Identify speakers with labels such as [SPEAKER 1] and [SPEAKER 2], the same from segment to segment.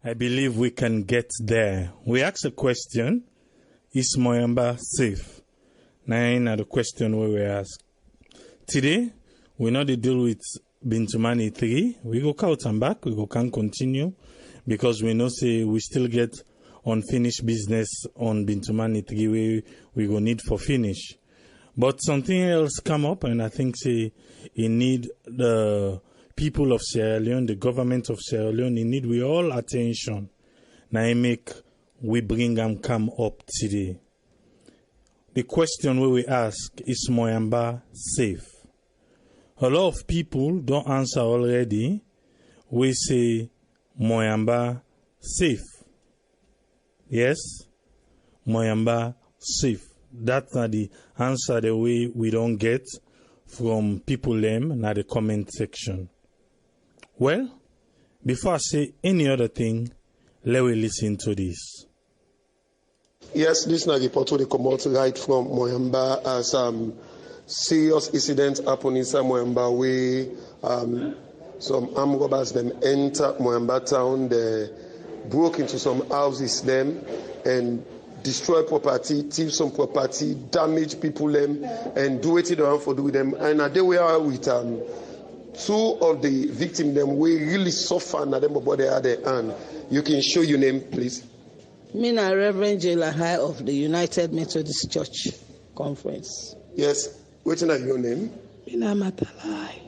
[SPEAKER 1] I believe we can get there. We asked a question, is Moyamba safe? Now, the question we ask. Today, we know the deal with Bintumani 3. We go out and back, we can continue, because we know say we still get unfinished business on Bintumani 3 we go need for finish. But something else come up, and I think say it need the people of Sierra Leone, the government of Sierra Leone, it need we all attention. Now I make we bring them come up today. The question we ask is Moyamba safe? A lot of people don't answer already. We say Moyamba safe. Yes, Moyamba safe. That's not the answer the way we don't get from people them in the comment section. Well, before I say any other thing, let me listen to this.
[SPEAKER 2] Yes, this is a report they come out right from Moyamba as serious incident happened in Moyamba where some armed robbers them enter Moyamba town, they broke into some houses them and destroy property, thief some property, damage people them, and do what they want for do with them. And they were with two of the victims them we really suffer na them about they had their hand. You can show your name, please.
[SPEAKER 3] Me na Reverend High of the United Methodist Church Conference.
[SPEAKER 2] Yes. What's your name?
[SPEAKER 3] Me na Matalai.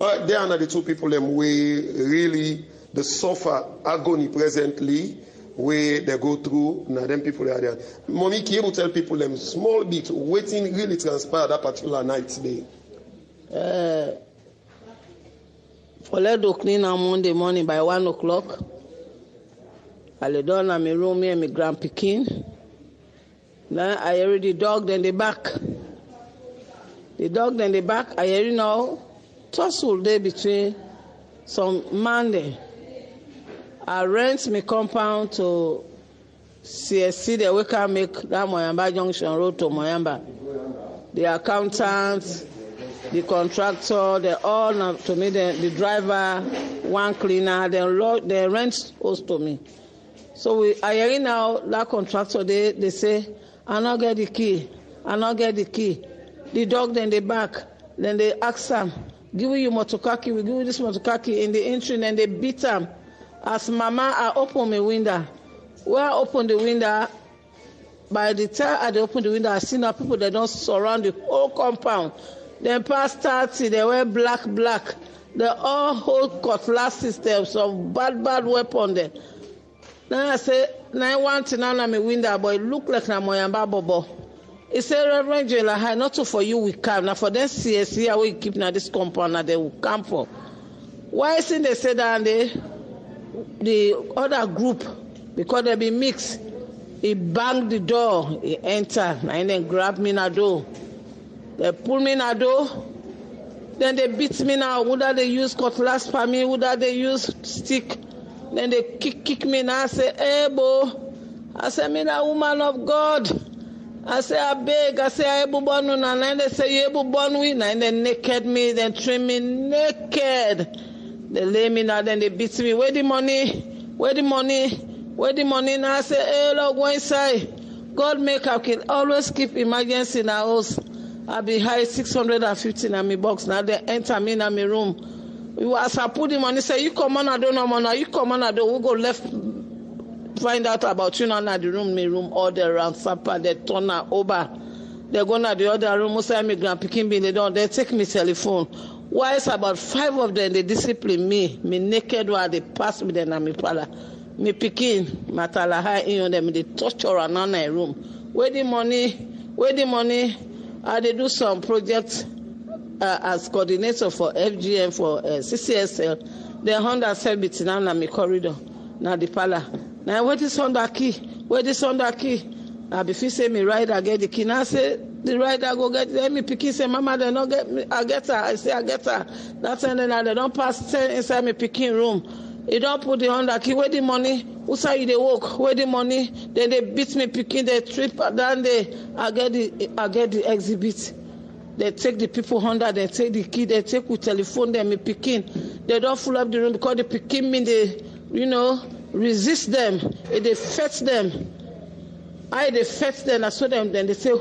[SPEAKER 2] All right, they are the two people them we really the suffer agony presently where they go through. Now them people are there. Mommy, can you tell people them small bit waiting really transpire that particular night today?
[SPEAKER 3] For let do clean on Monday morning by 1 o'clock. I lay down in my room, me and my grand Pekin. Now I hear the dog in the back. The dog in the back, I hear now tussle there between some man there. I rent my compound to CSC, they we can make that Moyamba Junction Road to Moyamba. The accountants, the contractor, they all to me, the driver, one cleaner, they rent house to me. So I hear now that contractor, they say, I not get the key. I not get the key. The dog in the back, then they ask them, give you motokaki, we give you this motokaki in the entry, and they beat them. As mama, I open my window. When I open the window, by the time I open the window, I see now people that don't surround the whole compound. Then past 30, they wear black. They all hold cutlass systems of bad weapon there. Then I say, now I want to know my window, but it look like na Moyamba Bobo. He said, Reverend High, not to for you we come. Now for them CSC, we keep now this compound, now they will come for. Why is it they say that the other group, because they be mixed, he banged the door, he entered, and then grabbed me in the door. They pull me in the door, then they beat me now. Would they use cutlass for me? Would they use stick? Then they kick me now. I say, hey, bo. I say, me a woman of God. I say, I beg. I say, I able born. And then they say, you able born with? And then naked me, then trim me naked. They lay me now, then they beat me. Where the money? Where the money? Where the money? Now I say, hey, Lord, go inside. God make I can always keep emergency in our house. I be high 650 in my box. Now they enter me in my room. As I put the money, say, you come on, I don't know, man. You come on, I don't. We go left, find out about you now in the room, my room, all the around, supper, they turn over. They go to the other room, say, my grand picking me, they take me telephone. Why is about 5 of them, they discipline me naked while they pass me then, me pala. Me picking, matala high in them, they torture around my room. Where the money? I they do some projects as coordinator for FGM for CCSL. They Honda sell between now na me corridor. Now the pala. Now where this Honda key? Where this Honda key? I be fit say me rider get the key. Now say the rider go get them. Me picking say mama they not get me. I get her. I say I get her. That's and then they don't pass 10 inside me picking room. They don't put the Honda key. Where the money? Who say they walk? Where the money? Then they beat me picking. They trip down there. I get the exhibit. They take the people Honda. They take the key. They take with telephone. They me picking. They don't full up the room because they picking me. They resist them, they fetch them. They fetch them, I saw them, then they say,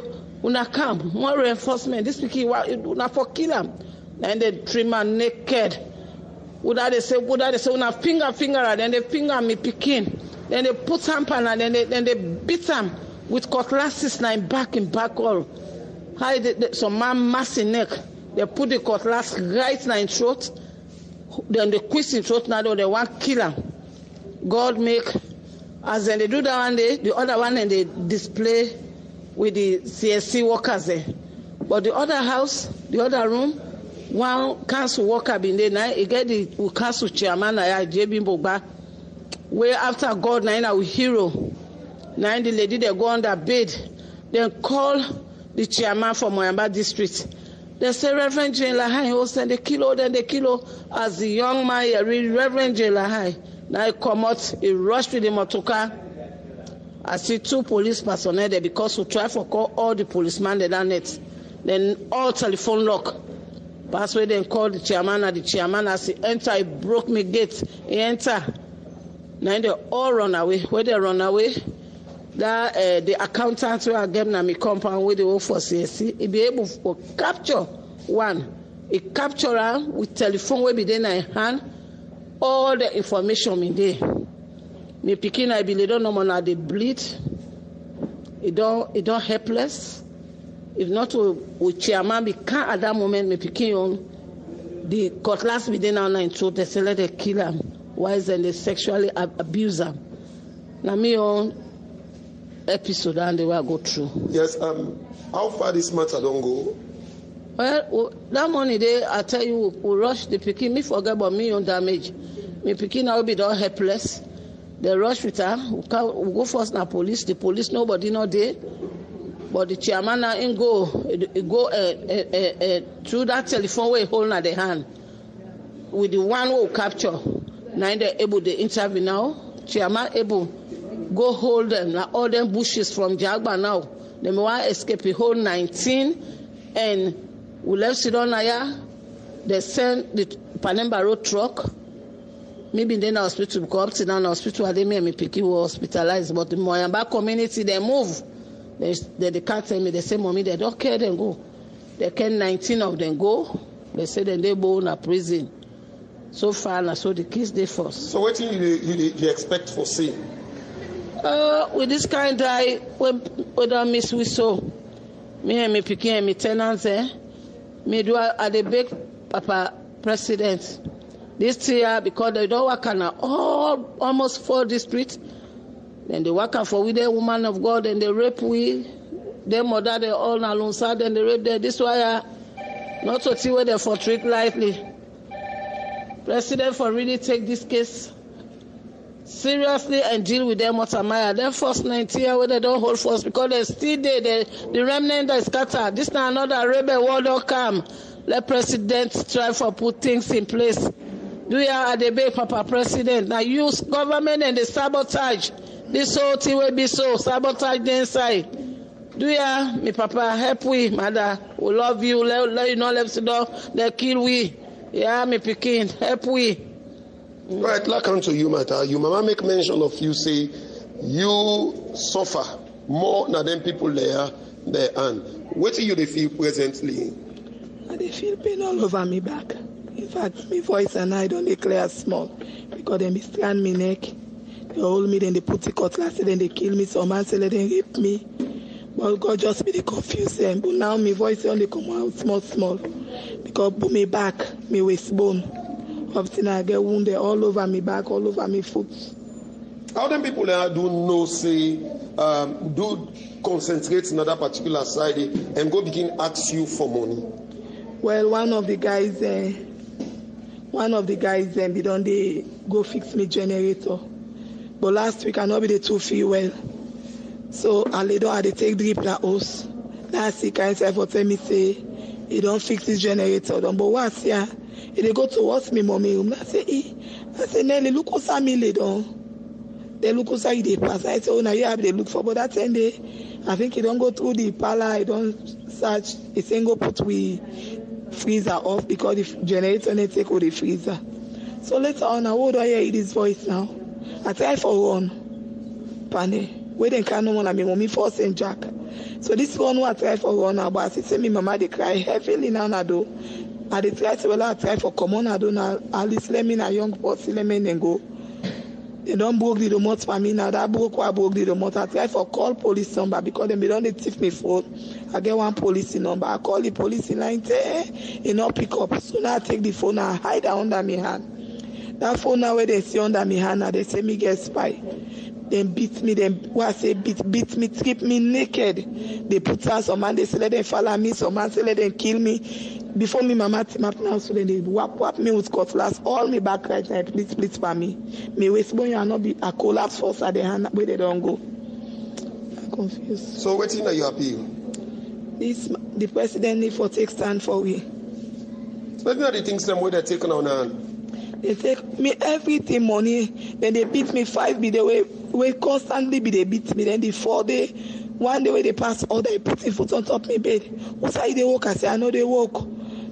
[SPEAKER 3] una come, more reinforcement, this pikin, una for kill them. Then they trim her naked. They say, una finger, then they finger me pikin. Then they put him pan, then they beat him with cutlasses now in back all. Some man mass in neck. They put the cutlass right now in throat. Then they twist in throat now, they want kill him. God make, as then they do that one day, the other one and they display with the CSC workers there. But the other house, the other room, one council worker been there now, he get the council chairman, JB Mbogba, where after God, now we hero. Now the lady, they go on their bed, then call the chairman for Moyamba district. They say, Reverend Jane Lahai, then they kill, as the young man, Reverend Jane Lahai. Now he come out, he rushed with the motoka. I see 2 police personnel there because we try to call all the policemen they done it. Then all telephone lock. Passway then call the chairman, and the chairman as he enter, he broke me gate. He enter. Now they all run away. Where they run away, that the accountant who are getting me compound where they work for CSC, he be able to capture one. He capture her with telephone where be there in hand. All the information in there. Me pikin I believe don't know now they bleed. It don't helpless. If not with chairman be can't at that moment me pikin on the cutlass be there now in throat. They say let they kill him. Why is then they sexually abuse him? Now me on episode and they will go through.
[SPEAKER 2] Yes. How far this matter don't go?
[SPEAKER 3] Well, that money there, I tell you, we rush the pikin. Me forget about me on damage. Me pikin now be all helpless. They rush with her. We go first na police. The police nobody know there. But the chairman now in go through that telephone way holding at the hand with the one who capture. Now they able to interview now. Chairman able go hold them. Now all them bushes from Jagba now. They may want escape. He hold 19 and. We left Sidon Naya, they sent the Panemba road truck. Maybe in the hospital, because up to now, hospital, they may pick you hospitalized. But the Moyamba community, they move. They can't tell me, they say, Mommy, they don't care, then go. They can 19 of them go. They say, then they go in a prison. So far, now, so the kids, they first.
[SPEAKER 2] So what do you expect for see?
[SPEAKER 3] With this kind of, we don't miss we so. Me and me picking and me tenants there. Me do at the big Papa President this year because they don't work on almost 4 districts. Then they work for with the woman of God and they rape we, their mother they all alongside and they rape them. This why not to see where they for treat lightly. President for really take this case seriously and deal with them Motamaya. Then first 90 years where they don't hold force because they still there, the remnant that is scattered. This now another rebel war don't come. Let President try for put things in place. Do you at the big Papa President? Now use government and the sabotage. This whole thing will be so sabotage the inside. Do ya, me Papa help we, mother. We love you. Let you know left the door. They kill we. Yeah, me Pekin, help we.
[SPEAKER 2] Right, like on to you, matter. You mama make mention of you say you suffer more than people there and what do you feel presently?
[SPEAKER 4] I feel pain all over me back. In fact, my voice and I don't declare small because they strand me neck. They hold me, then they put the cutlass, then they kill me. Some man say let them rape me. But God just be the confused them. But now my voice only come out small because put me back, me waist bone. Often I get wounded all over me back, all over me foot.
[SPEAKER 2] How them people there do know say do concentrate in another particular side and go begin ask you for money?
[SPEAKER 4] Well, one of the guys they don't they go fix me generator. But last week I know be the 2 feel well. So I lay down they take drip la house. Last week I said for tell me say he don't fix his generator. But once yeah. They go towards me, mommy. I say, Nelly, look what's a me down. They look what's a they pass. I say, oh, now you have to look for, but that end I think he don't go through the parlor. I don't search. He saying go put we freezer off because the generator they take with the freezer. So later on, how do I hear this voice now? I try for run. Pane. Where they can't no one, I mean, mommy for St. Jack. So this one, I try for run now, but I say, me, mama, they cry heavily now, I do. I try to, well, I try for common, I do now, at least let me, a young person, let me and go. They don't broke the remote for me now. That broke the remote. I try for call police number because they don't thief me phone. I get one police number. I call the police line. You know pick up. So now I take the phone and hide it under my hand. That phone now where they see under my hand now they say me get spy. Then beat me. Then what I say beat me, strip me naked. They put out some man. They say let them follow me. Some man say let them kill me. Before me mama team up now, so then they whap me with cutlass, all me back right now, split for me. Me waist bone you not be a collapse force at the hand where they don't go. I'm confused.
[SPEAKER 2] So what are you appeal?
[SPEAKER 4] This the president need for take stand for we.
[SPEAKER 2] Maybe are the things them where they're taken on hand.
[SPEAKER 4] They take me everything money, then they beat me 5 be the way constantly be they beat me, then the 4 day, 1 day where they pass all they put in foot on top me bed. What's how they walk? I say I know they walk.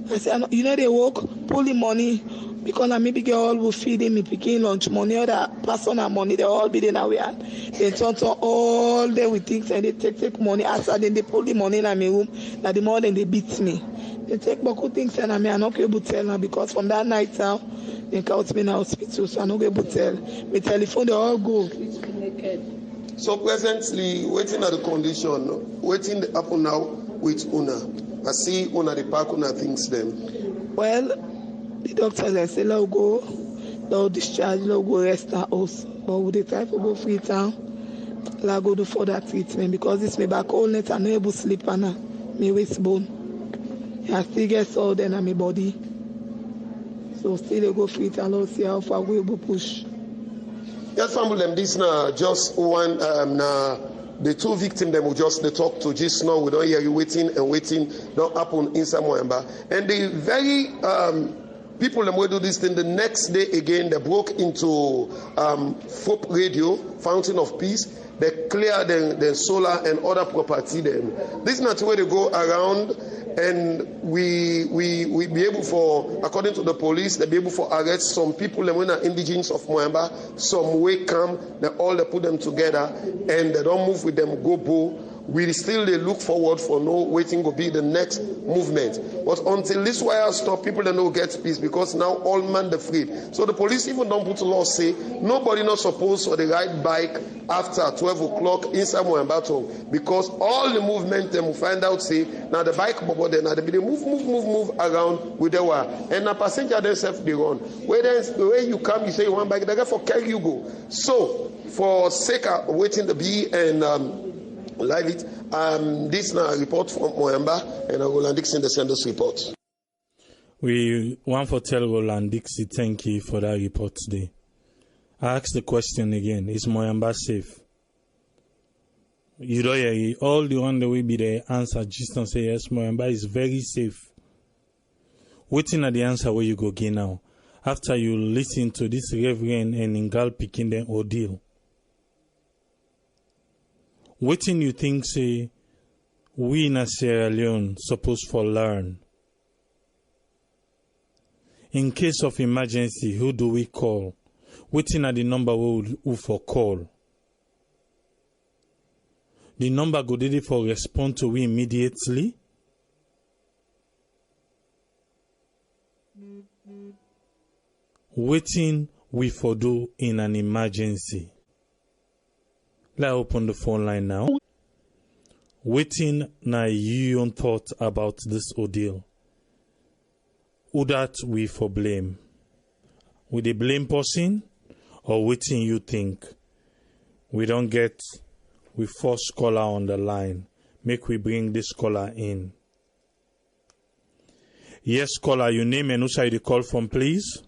[SPEAKER 4] I say, you know they work, pulling money, because I maybe girl will feed me picking lunch money, other personal money, they all be there now. They turn all day with things and they take money outside, then they pull the money in my room, now the more than they beat me. They take beaucoup things and I'm not able to tell now because from that night now, they count me in the hospital, so I'm not able to tell. My telephone, they all go.
[SPEAKER 2] So presently, waiting at the condition, waiting to happen now with Una. I see Una the park, Una things them.
[SPEAKER 4] Well, the doctors they say, let go, let discharge, let go rest at house. But we try to go free town, let go do further treatment because this my back all night, I'm not able to sleep and my waist bone. I still get sore then on my body. So still they go free town, let's see how far we will push.
[SPEAKER 2] Yes, family, this now just one the 2 victims them will just they talk to just now. We don't hear you waiting, don't happen inside Moyamba. And the very people them will do this thing the next day again, they broke into folk radio, Fountain of Peace. They clear the solar and other property them. This is not where they go around and we be able for, according to the police, they be able for arrest some people when are indigenous of Moyamba, some way come, they put them together and they don't move with them go bow. We still they look forward for no waiting to be the next movement. But until this wire stop, people they no get peace because now all man the free. So the police even don't put a law say nobody not supposed to ride bike after 12 o'clock inside Moyamba because all the movement them will find out say now the bike bubble then now they move around with the wire and the passenger themselves they run. The way you come you say you want bike they get for carry you go. So for sake of waiting to be and live it. This now a report from Moyamba and Roland Dixon the send us report.
[SPEAKER 1] We want to tell Roland Dixon thank you for that report today. I ask the question again, is Moyamba safe? You don't hear it. All the one that will be the answer just don't say yes, Moyamba is very safe. Waiting at the answer where you go again now. After you listen to this Reverend and Ingal picking the ordeal. Waiting you think say we in Sierra Leone supposed for learn. In case of emergency, who do we call? Waiting at the number who for call. The number go did it for respond to we immediately. Waiting we for do in an emergency. Let's open the phone line now. Waiting na you own thought about this ordeal. Who that we for blame? With the blame person or waiting you think? We don't get we first caller on the line. Make we bring this caller in. Yes, caller, your name and who side you call from, please?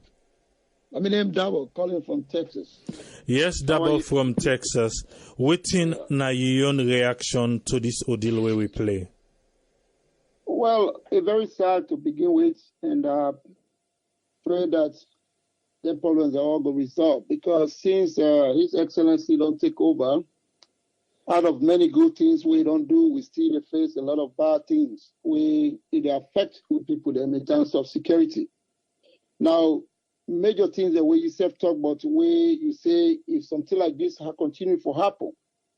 [SPEAKER 5] My name Double, calling from Texas.
[SPEAKER 1] Yes, Double from Texas. Waiting na your own reaction to this ordeal where we play.
[SPEAKER 5] Well, it's very sad to begin with, and pray that the problems are all going to resolve. Because since His Excellency don't take over, out of many good things we don't do, we still face a lot of bad things. It affects people them in terms of security. Now, major things the way you self-talk, but the way you say if something like this continue to happen,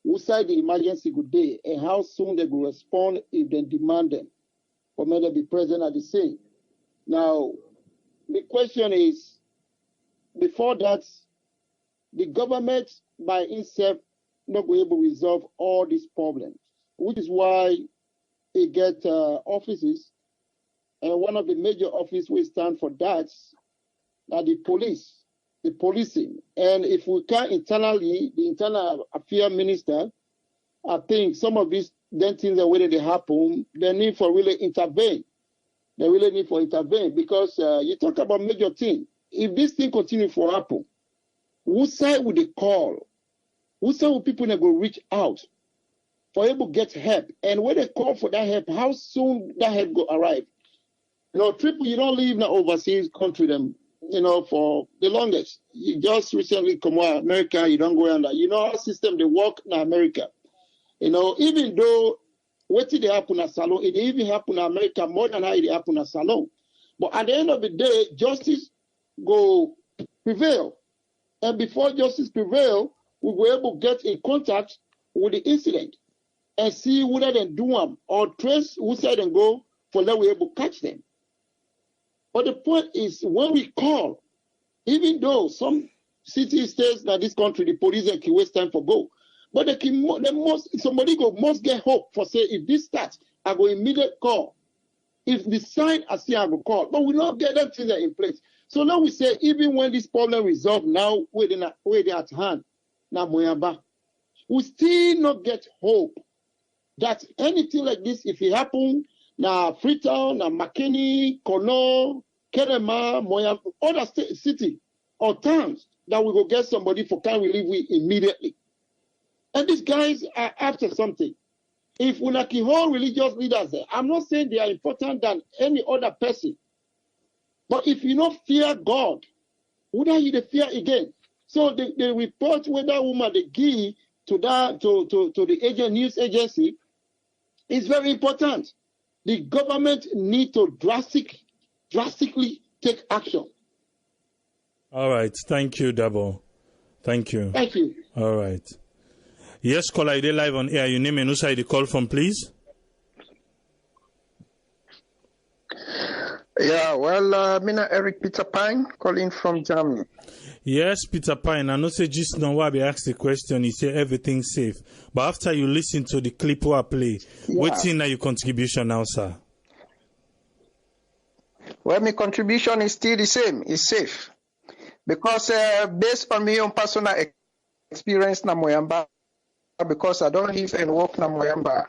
[SPEAKER 5] who side the emergency good day and how soon they will respond if they demand them for me to be present at the scene. Now, the question is, before that, the government by itself not be able to resolve all these problems, which is why it get offices, and one of the major offices will stand for that are the police, the policing. And if we can internally, the internal affairs minister, I think some of these then things that way they happen, they need for really intervene. They really need for intervene because you talk about major thing. If this thing continue for happen, whose side would they call? Whose side will people that go reach out for able to get help? And when they call for that help, how soon that help go arrive? You know, triple, you don't live in an overseas country them, you know, for the longest. You just recently come out of America, you don't go under. You know our system, they work in America. You know, even though what did happen at Salon, it even happen in America more than how it happened at Salon. But at the end of the day, justice go prevail. And before justice prevail, we were able to get in contact with the incident and see whether they do them or trace who said and go for that we're able to catch them. But the point is, when we call, even though some city states that this country, the police can waste time for go, but somebody must get hope for say, if this starts, I go immediate call. If the sign I see, I go call. But we not get them things in place. So now we say, even when this problem resolved now, where they at hand, now Moyamba, we still not get hope that anything like this, if it happen, now Freetown, now McKinney, Kono, Kerema, Moyamba, other city or towns, that we go get somebody for can relieve we immediately. And these guys are after something. If we like whole religious leaders there, I'm not saying they are important than any other person. But if you don't fear God, would you fear again? So the report where that woman they give to the news agency is very important. The government need to drastically take action.
[SPEAKER 1] All right. Thank you, Dabo. Thank you.
[SPEAKER 5] Thank you.
[SPEAKER 1] All right. Yes, caller, you live on air. Your name and who side you call from, please?
[SPEAKER 6] Yeah, well, Mina Eric Peter Pine calling from Germany.
[SPEAKER 1] Yes, Peter Pine. I know say just now why we asked the question, he say everything's safe. But after you listen to the clip I play, what's in your contribution now, sir?
[SPEAKER 6] Well, my contribution is still the same. It's safe. Because based on my own personal experience na Moyamba, because I don't live and work na Moyamba.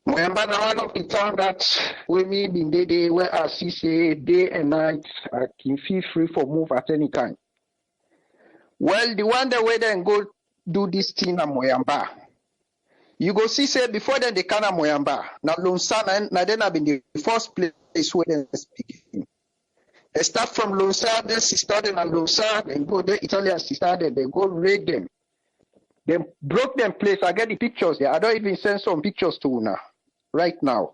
[SPEAKER 6] Moyamba na one of the town that we me been day where I see say day and night I can feel free for move at any time. Well, the one that way then go do this thing na Moyamba. You go see say before then they can na Moyamba. Now Lonsa na then I been the first place where they speaking. They start from Lonsa, then she started at Lonsa, then go there Italian she started, they go raid them. They broke them place. I get the pictures there. I don't even send some pictures to Una right now.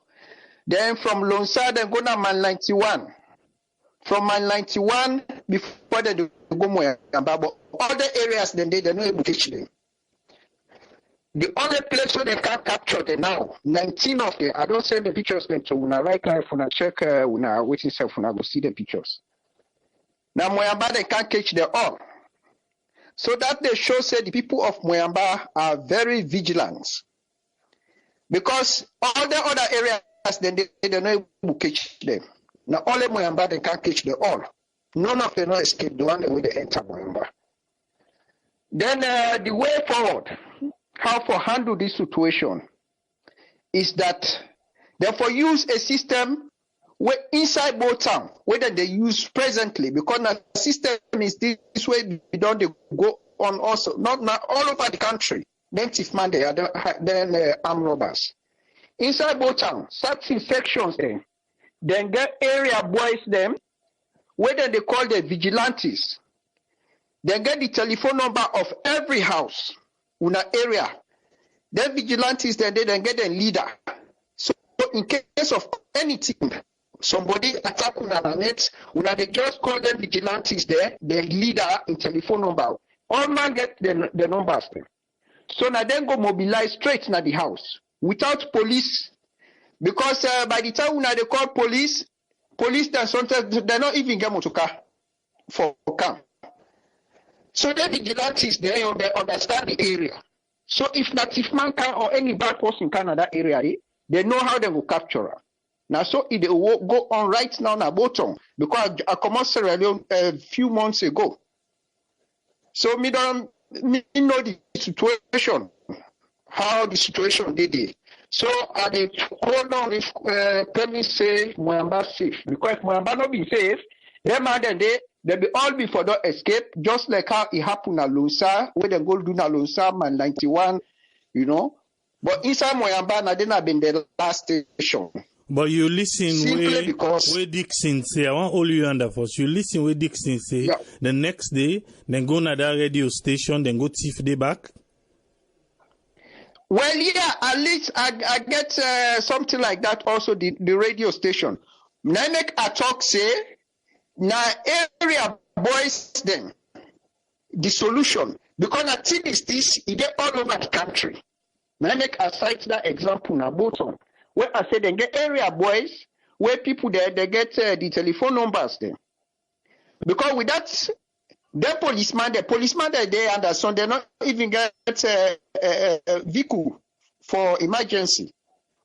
[SPEAKER 6] Then from Lonsa, they go to Man 91. From Man 91, before they go Moyamba, but other areas, then they're not able to catch them. The only place where they can't capture them now, 19 of them, I don't send the pictures to Una right now. If Una check Una waiting self, Una go see the pictures. Now Moyamba, they can't catch them all. So that they show say the people of Moyamba are very vigilant. Because all the other areas, then they don't know who catch them. Now only Moyamba, they can't catch them all. None of them no escape the one way they enter Moyamba. Then the way forward, how to handle this situation is that therefore use a system where inside both town, whether they use presently, because the system is this way, we don't go on also, not all over the country. Then if man they are then armed robbers. Inside both town, certain sections then get area boys them, whether they call the vigilantes. They get the telephone number of every house in an area. Then vigilantes then get a leader. So in case of anything, somebody attack una net, una they just call them vigilantes there, the leader in telephone number. All man get the numbers there. So now then go mobilize straight na the house without police, because by the time una they call police then sometimes they not even get motoka for camp. So the vigilantes they understand the area. So if native man can or any bad person can in that area, they know how they will capture her. Now, so it will go on right now na bottom, because I come out Sierra Leone a few months ago. So me know the situation, how the situation did it. So I did hold on if me say Moyamba safe, because if Moyamba not be safe, them and then they be all be for the escape, just like how it happened at Lonsa, where they go do na Lonsa man 91, you know. But inside Moyamba, na then have been the last station.
[SPEAKER 1] But you listen where Dixon say, I want all you under first. You listen where Dixon say, yeah. The next day, then go to that radio station, then go thief day back.
[SPEAKER 6] Well, yeah, at least I get something like that also, the radio station. Now make a talk say, now area boys then, the solution. Because I think is this, it get all over the country. Now make a cite that example now, bottom. Where I said they get area boys, where people there, they get the telephone numbers then. Because with that, the policeman that they understand, they not even get a vehicle for emergency.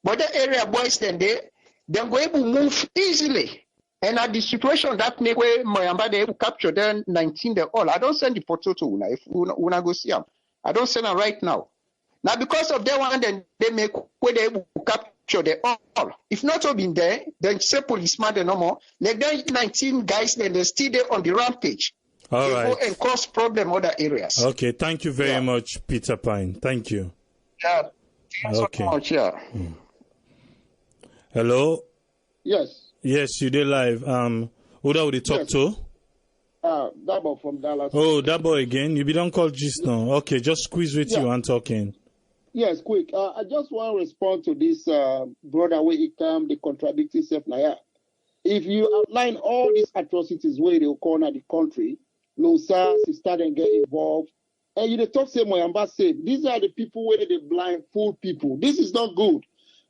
[SPEAKER 6] But the area boys then they go able to move easily. And at the situation that make where Moyamba they able to capture them 19 they all. I don't send the photo to una if una go see them. I don't send them right now. Now because of that one, then they make where they able to capture they all. If not all been there, then say policeman they no more. Like then 19 guys, then they still there on the rampage.
[SPEAKER 1] All
[SPEAKER 6] they
[SPEAKER 1] right.
[SPEAKER 6] Go and cause problem other areas.
[SPEAKER 1] Okay, thank you very much, Peter Pine. Thank you.
[SPEAKER 6] Yeah. Thanks
[SPEAKER 1] okay.
[SPEAKER 6] so much, yeah.
[SPEAKER 1] Hello?
[SPEAKER 5] Yes.
[SPEAKER 1] Yes, you did live. Who that would you talk to?
[SPEAKER 5] Dabo from Dallas.
[SPEAKER 1] Oh, Dabo again. You be don't call just now. Okay, just squeeze with you and talking.
[SPEAKER 5] Yes, quick. I just want to respond to this brother where he come, the contradicting self now. If you outline all these atrocities where they corner the country, Losa, sister and get involved, and you the talk say Moyamba safe. These are the people where they blind fool people. This is not good.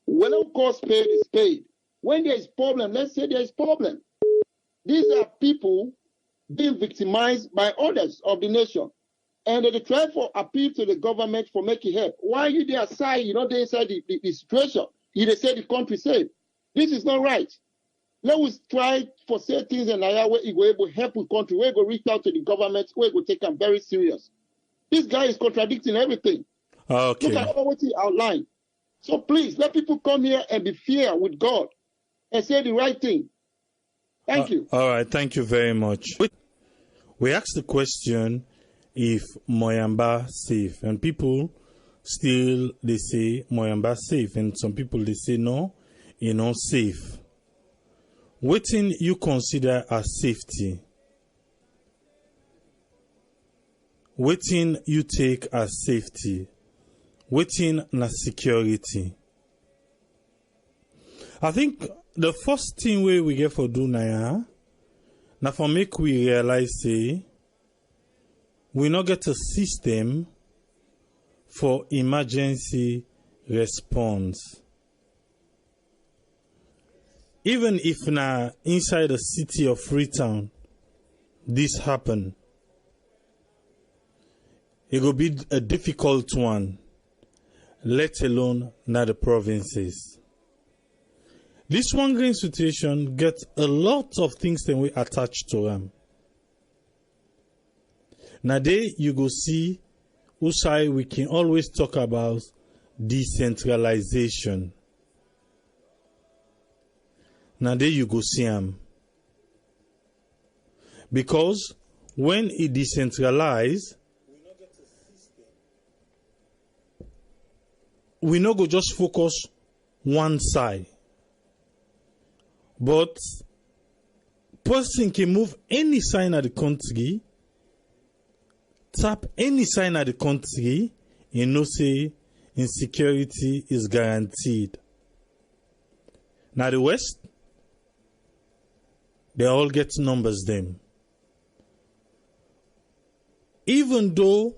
[SPEAKER 5] When of course paid is paid. When there is problem, let's say there is problem. These are people being victimized by others of the nation. And they try for appeal to the government for making help. Why you there aside, you know, they inside the situation. You they say the country safe. This is not right. Let us try for say things and where we go able to help the country, where we go reach out to the government, where we go take them very serious. This guy is contradicting everything.
[SPEAKER 1] Okay.
[SPEAKER 5] Look at what he outlined. So please, let people come here and be fair with God and say the right thing. Thank you.
[SPEAKER 1] All right, thank you very much. We asked the question if Moyamba safe, and people still they say Moyamba safe, and some people they say no, you know safe. What thing you consider as safety? What thing you take as safety? What thing na security? I think the first thing we get for do now for make we realize say we not get a system for emergency response. Even if na inside the city of Freetown this happen, it will be a difficult one, let alone na the provinces. This one green situation gets a lot of things that we attach to them. Now there you go see Usai we can always talk about decentralization. Now there you go see them. Because when it decentralized, we no go just focus one side. But person can move any sign of the country, tap any sign of the country, and no say insecurity is guaranteed. Now the West, They all get numbers them. Even though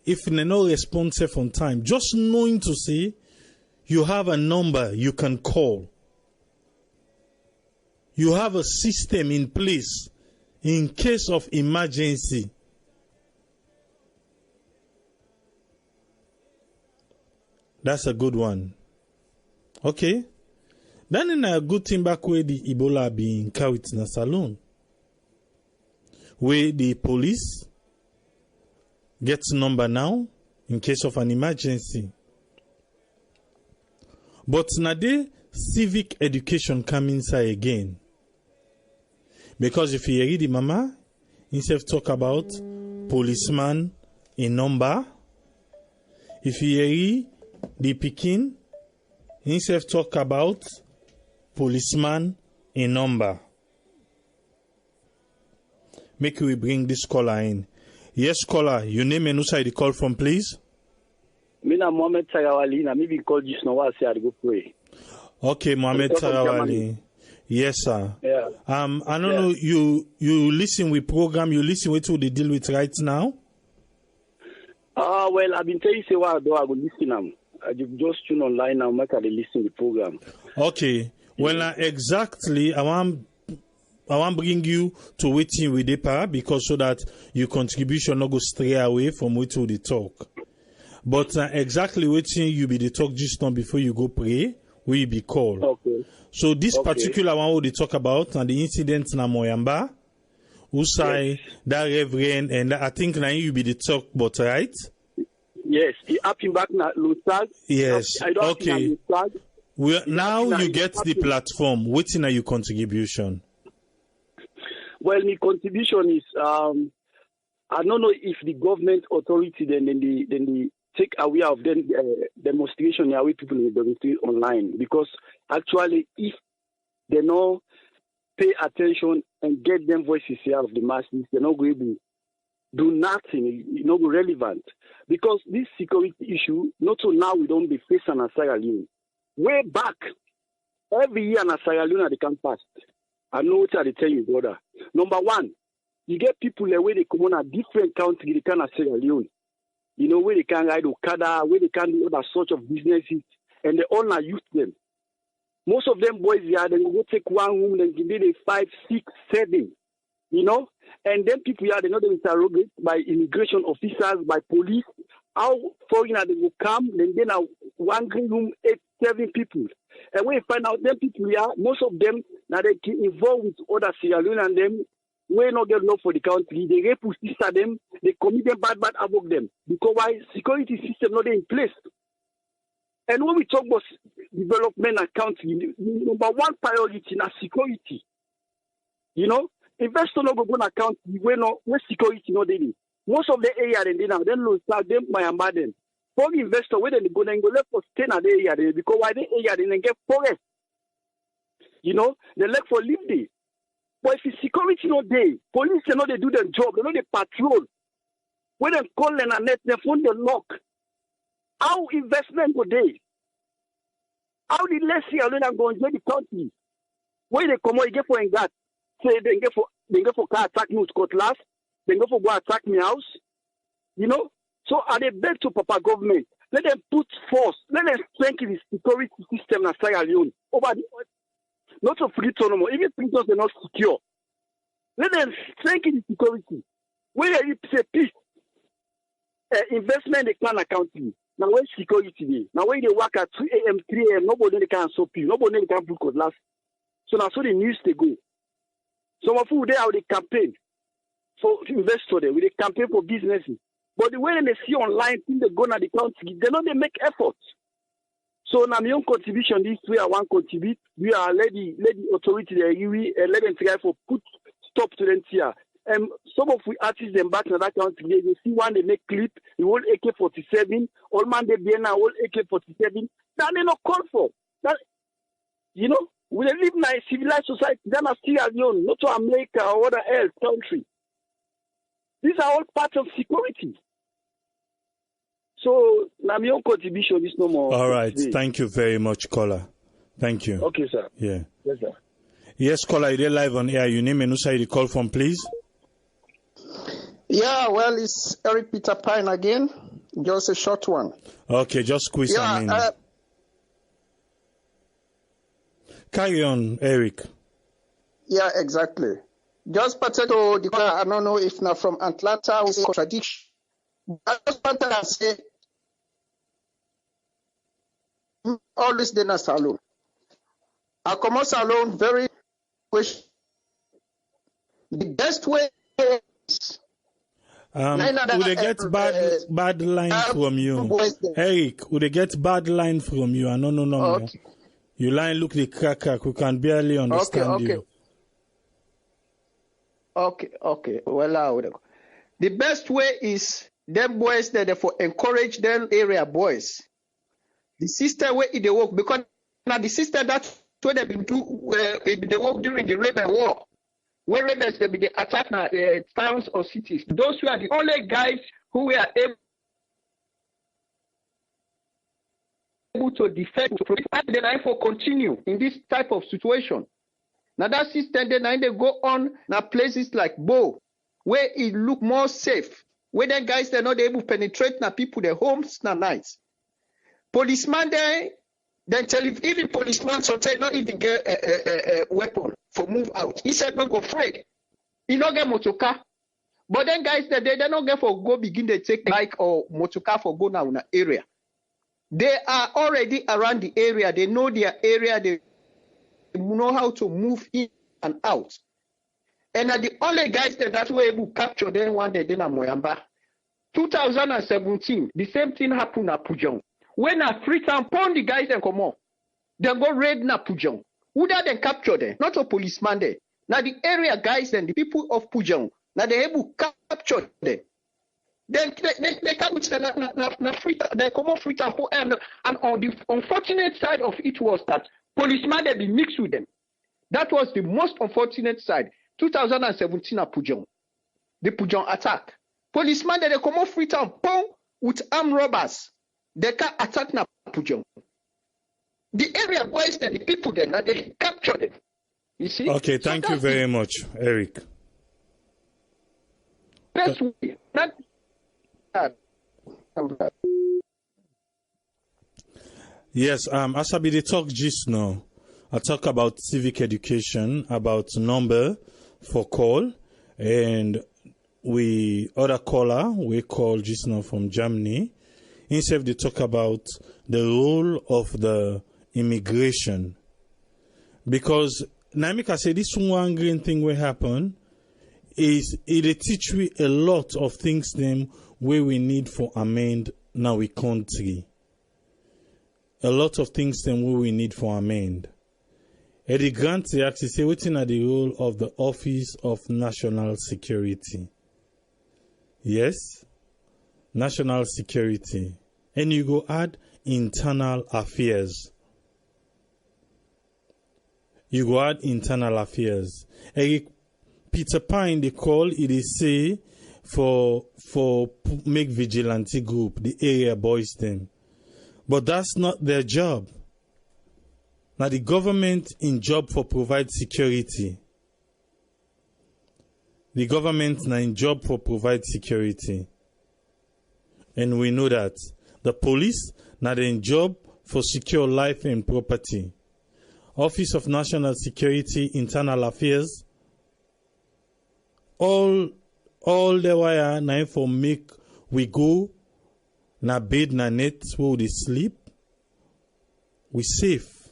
[SPEAKER 1] if they're not responsive on time, just knowing to say you have a number you can call. You have a system in place in case of emergency. That's a good one. Okay. Then in a good thing back where the Ebola being carried in a saloon. Where the police gets number now in case of an emergency. But now the civic education come inside again. Because if you read the mama, instead of talk about policeman in number, if you read the Pekin, instead of talk about policeman in number. Make we bring this caller in. Yes, caller, your name and who side you call from, please?
[SPEAKER 7] Me na Mohamed Tarawali, na me be call just now I say I go pray.
[SPEAKER 1] Okay, Mohamed Tarawali. Yes, sir.
[SPEAKER 7] Yeah.
[SPEAKER 1] I don't know, you listen with program, you listen with who they deal with right now?
[SPEAKER 7] Well, I've been telling you say what I do, I go listen them. I just tune online now, make I listen the program.
[SPEAKER 1] Okay. Well, exactly, I want bring you to waiting with the power because so that your contribution not go stray away from what they talk. But exactly waiting you be the talk just now before you go pray, will be called.
[SPEAKER 7] Okay.
[SPEAKER 1] So this particular one what they talk about and the incident na Moyamba, who say that reverend and I think now you be the talk, but right?
[SPEAKER 7] Yes, it happened back na Lutag.
[SPEAKER 1] Yes. Okay. Now you get the platform. What's in your contribution?
[SPEAKER 7] Well, my contribution is I don't know if the government authority then they take away of them demonstration away people will demonstrate online because actually if they not pay attention and get them voices here of the masses, they're not going to do nothing, not relevant. Because this security issue, not so now we don't be facing a Sierra Leone. Way back, every year in Sierra Leone they can pass. I know what I tell you, brother. Number one, you get people where they come on a different country, they can Sierra Leone. You know, where they can ride Okada, where they can do other sorts of businesses, and they all are used them. Most of them boys here, they go take one room, then give it 5, 6, 7, you know? And then people here, they know they interrogate by immigration officers, by police. How foreigner they will come, then one green room, 8, 7 people. And when you find out them people here, most of them, now they get involved with other Sierra Leone and them, we not get love for the country. They rape sister them, they commit them bad about them. Because why? Security system not in place. And when we talk about development and country, number one priority is security. You know, investors not go to country where security not there. Most of the area they now then lose start them Moyamba them. For the investor where they go left for stay in the area there because why the area they get forest. You know, they left for live there. But if security not there, police cannot they do their job, they know they patrol. When they call and net, they phone the lock. How investment go there? How the lessee alone go enjoy the country? When they come out, they get for that. Say they get for car attack me with cutlass, they go for go attack me house. You know? So are they beg to Papa government? Let them put force, let them strengthen the security system in Sierra Leone over the not of free tournament, even prisons are not secure. Let them strengthen the security. When you say peace, investment they can account you. Now when security is, now when they work at 2 a.m., 3 a.m., nobody can stop you, nobody can put cutlass. So now so the news they go. Some of you there are the campaign for investors there, with the campaign for businesses. But the way they see online, think they go to the country, they know they make efforts. So now my own contribution this way I want to contribute. We are let the authority there, let them try for put stop to them here. Some of we artists them back in that country, they see one they make clip, the whole AK-47, all man they be now all AK-47. That they not call for. That you know, we live in a civilized society, then are still alone, not to America or other else country. These are all part of security. So, now my own contribution is no more.
[SPEAKER 1] All right. Thank you very much, caller. Thank you.
[SPEAKER 7] Okay, sir.
[SPEAKER 1] Yeah.
[SPEAKER 7] Yes, sir.
[SPEAKER 1] Yes, caller, you're live on air. Your name and who side you call from, please?
[SPEAKER 6] Yeah, well, it's Eric Peter Pine again. Just a short one.
[SPEAKER 1] Okay, just squeeze him in. Carry on, Eric.
[SPEAKER 6] Yeah, exactly. Just potato, I don't know if not from Atlanta, we say contradiction. I just want to say, always then a salon. I come out salon very question. The best way is
[SPEAKER 1] would they get bad line from you? Eric, would they get bad line from you? No.
[SPEAKER 6] Okay.
[SPEAKER 1] You line look the cracker, we can barely understand you.
[SPEAKER 6] Okay. Well, the best way is them boys that therefore encourage them area boys. The sister way they work because now the sister that's what they been do they work during the rebel war. Where rebels they be the attack towns or cities. Those who are the only guys who were able to defend to protect the knife for continue in this type of situation. Now that system then they go on now places like Bo, where it look more safe, where the guys they're not able to penetrate now people their homes now nights. Policeman there, then tell if even policeman sometimes not even get a weapon for move out. He said not go afraid. He not get motoka. But then guys they not get for go begin to take bike or motoka for go now in the area. They are already around the area. They know their area. They know how to move in and out. And are the only guys that were able to capture them one day in Moyamba. 2017, the same thing happened at Pujong. When a Freetown pound the guys and come on, they go raid na Pujong. Who that then capture them? Not a policeman there. Now the area guys and the people of Pujong, now they able to capture them. Then they come with Freetown, they come on Freetown, and on the unfortunate side of it was that policemen they be mixed with them. That was the most unfortunate side. 2017 at Pujong, the Pujong attack. Policemen they come on Freetown, with armed robbers. They can attack na Pujong. The area boys and the people there, now they capture them. You see?
[SPEAKER 1] Okay, thank you very much, Eric.
[SPEAKER 6] Best way.
[SPEAKER 1] Yes, as I be the talk just now, I talk about civic education, about number for call, and other caller, we call just now from Germany. Instead, they talk about the role of the immigration. Because, Namika said, this one green thing will happen is it teach we a lot of things them where we need for amend now we country. A lot of things them where we need for amend. Eddie Grant actually say what's in the role of the Office of National Security. Yes? National security. And you go add internal affairs. You go add internal affairs. Eric Peter Pine, they call it is say for make vigilante group, the area boys them. But that's not their job. Now the government in job for provide security. The government now in job for provide security. And we know that. The police now in job for secure life and property. Office of National Security, Internal Affairs, all the wire now for make we go na bed na net where we sleep, we safe.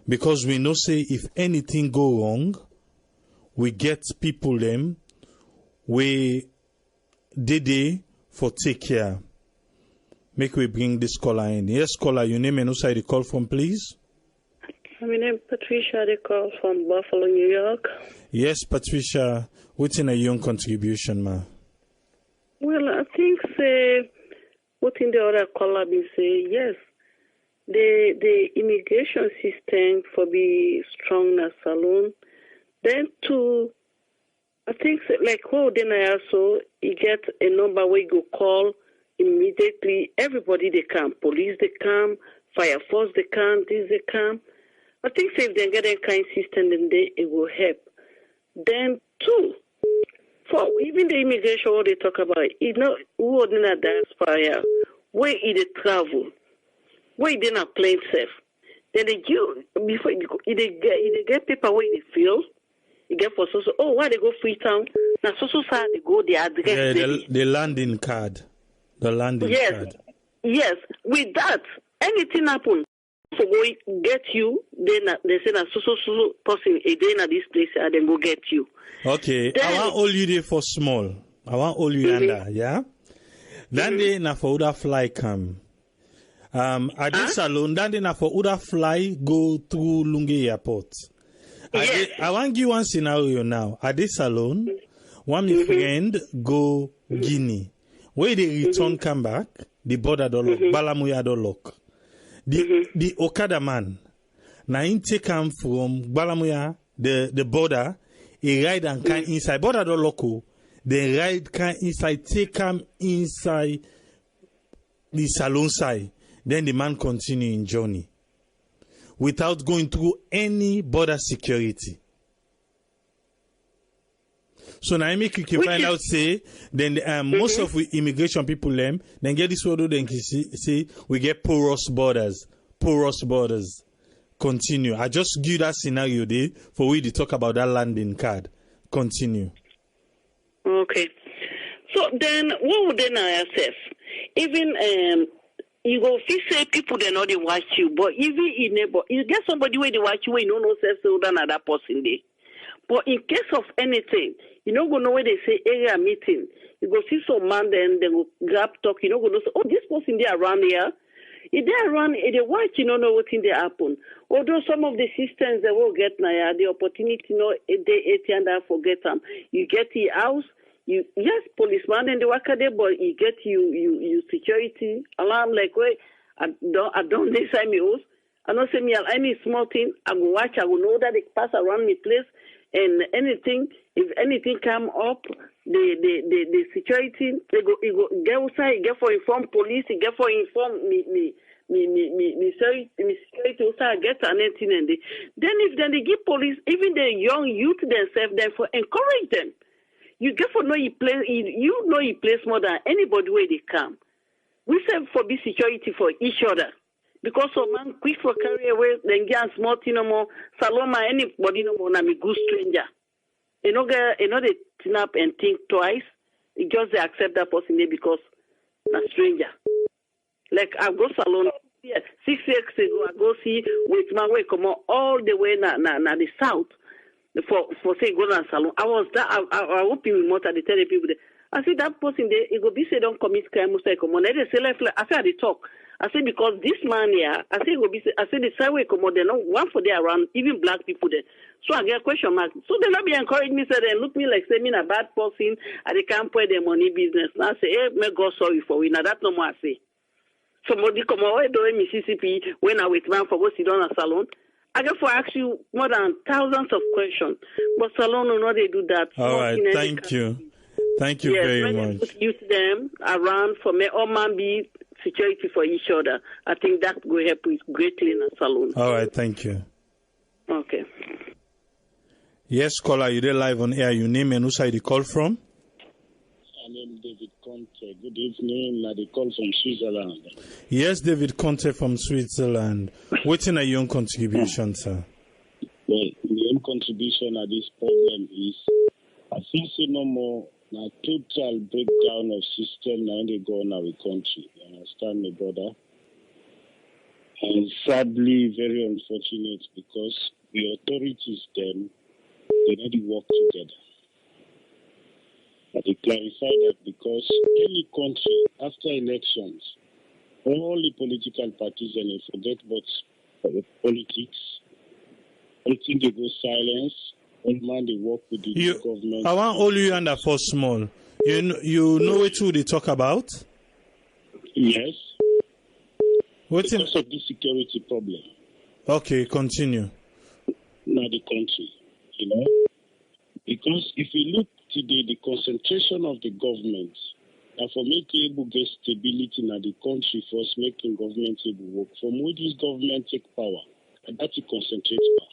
[SPEAKER 1] Because we know say if anything go wrong, we get people them we did for take care. Make we bring this caller in. Yes, caller, your name and who side you call from, please?
[SPEAKER 8] My name is Patricia. They call from Buffalo, New York.
[SPEAKER 1] Yes, Patricia. What's in a young contribution, ma?
[SPEAKER 8] Well, I think what in the other caller be say yes. The immigration system for be strong na saloon. Then to I think like then I also you get a number where you go call immediately. Everybody they come, police they come, fire force they come, this they come. I think if they get a kind system, then it will help. Then 2, for even the immigration, what they talk about, who are in a diaspora, where they travel, where they not plane safe. Then they before they get paper where they fill, you get for why they go Freetown? Now side they go the address.
[SPEAKER 1] Yeah, the landing card. The landing card.
[SPEAKER 8] Yes, with that, anything happen. For go get you, then they say that so person a day at this place and then go get you.
[SPEAKER 1] Okay,
[SPEAKER 8] then,
[SPEAKER 1] I want all you there for small. I want all you under, yeah? Then they na for other fly come. At this salon, then they na for other fly go through Lungi Airport. I want to give one scenario now. At this salon, one my friend go Guinea. Where they return come back, the border don't lock, Balamuya don't lock. The Okada man, now he take him from Balamuya, the border, he ride and can inside, border don't lock, they ride can inside, take him inside the salon side, then the man continue in journey without going through any border security. So now I make you can find out, say, then most of we immigration people, then get this word, then say, we get porous borders. Continue. I just give that scenario there for we to talk about that landing card. Continue.
[SPEAKER 8] Okay. So then, what would then I assess? Even, you go say people they know they watch you, but even in neighbor, you get somebody where they watch you, you don't know self so than another person there. But in case of anything, you don't go know where they say area meeting. You go see some man, then they go grab talk. You don't go know, oh, this person there around here. If they around, if they watch, you don't know what thing they happen. Although some of the systems they will get now, the opportunity, you know, they and I forget them. You get the house, yes, policeman and the worker there, but you get you security alarm like wait, I don't this time me I don't say me any small thing. I go watch. I will know that they pass around me place. And anything, if anything come up, the security, they go get outside, get for inform police, get for inform me security outside, get anything and then if they give police, even the young youth themselves, then for encourage them. You get for know you place more than anybody where they come. We say for be security for each other. Because some man quick for carry away, then get small thing no more. Saloma anybody no more na me good stranger. You know they tin up and think twice. It just they accept that person there because na stranger. Like I go salon 6 years ago, I go see with my way come all the way na the south for say go na salon. I was that I open with motor. They tell the people there. I see that person there. It go be say don't commit crime. Say come on. They say like I say they talk. I say because this man here, I say the side way come on, they know one for there around, even black people there. So I get a question mark. So they not be encourage me, say they look me like say me a bad person, and they can't put their money business. Now I say, hey, may God sorry for we. Now that no more I say. Somebody come away doing Mississippi when I wait man for go sit down a salon. I get for ask you more than thousands of questions. But salon no they do that.
[SPEAKER 1] All right, thank you. Thank you very much.
[SPEAKER 8] Use them around for me all man be security for each other. I think that will help with greatly in a salon.
[SPEAKER 1] All right, thank you.
[SPEAKER 8] Okay.
[SPEAKER 1] Yes, caller, you there live on air. Your name and who side you call from?
[SPEAKER 9] My name is David Conte. Good evening. I call from Switzerland.
[SPEAKER 1] Yes, David Conte from Switzerland. What's in your own contribution, sir?
[SPEAKER 9] Well, my own contribution at this problem is I think no more. A total breakdown of system now they go in our country. You understand me, brother? And sadly, very unfortunate because the authorities them they need to work together. But they clarify that because any country after elections, all the political parties and they forget about politics. I think they go silence. All man they work with the government.
[SPEAKER 1] I want all you under for small. You know what they talk about?
[SPEAKER 9] Yes.
[SPEAKER 1] What's
[SPEAKER 9] because of the security problem.
[SPEAKER 1] Okay, continue.
[SPEAKER 9] Not the country, you know. Because if you look today, the concentration of the government, and for making able get stability in the country, first making government able work. From where this government take power, and that will concentrate power.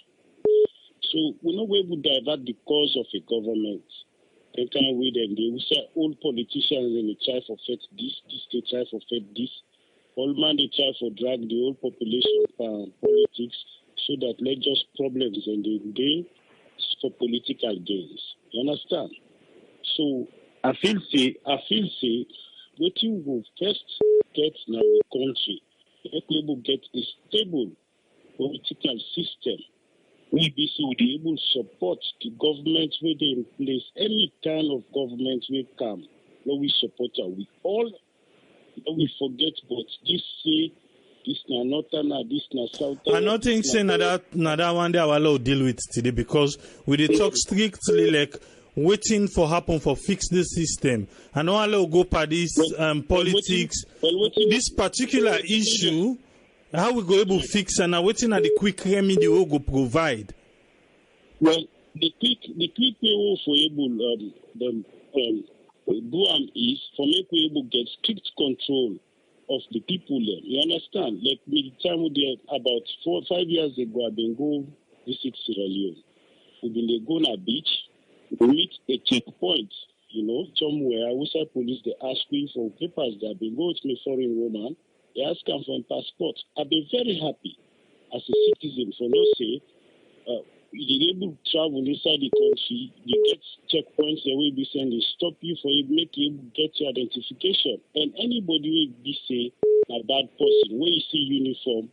[SPEAKER 9] So we know we would divert the cause of a government. They can wait and they will say all politicians and they try for fit this, they try for fit this. All man they try for drag the whole population politics so that let just problems and they gain for political gains. You understand? So I feel say what you will first get now the country, let people get a stable political system. We will be able to support the government where they in place. Any kind of government will come. No, we support her. We all we forget but this say this na northern, this na southern.
[SPEAKER 1] I don't think say that one day I will deal with today because we dey talk strictly like waiting for happen for fix this system. I don't allow go for this politics. This particular issue, how we go able to fix and waiting at the quick remedy we go provide.
[SPEAKER 9] Well, the quick way we for able do is for make we able get strict control of the people there. You understand? Like the time we did about 4 or 5 years ago, I've been go visit Sierra Leone. We've been go on a beach. We meet a checkpoint, you know, somewhere. Outside police, they ask me for papers. They have been go with me foreign woman. They ask them for a passport. I've been very happy as a citizen for no say. You're able to travel inside the country. You get checkpoints that will be sent. They stop you for it, make you get your identification. And anybody will be say a bad person. When you see uniform,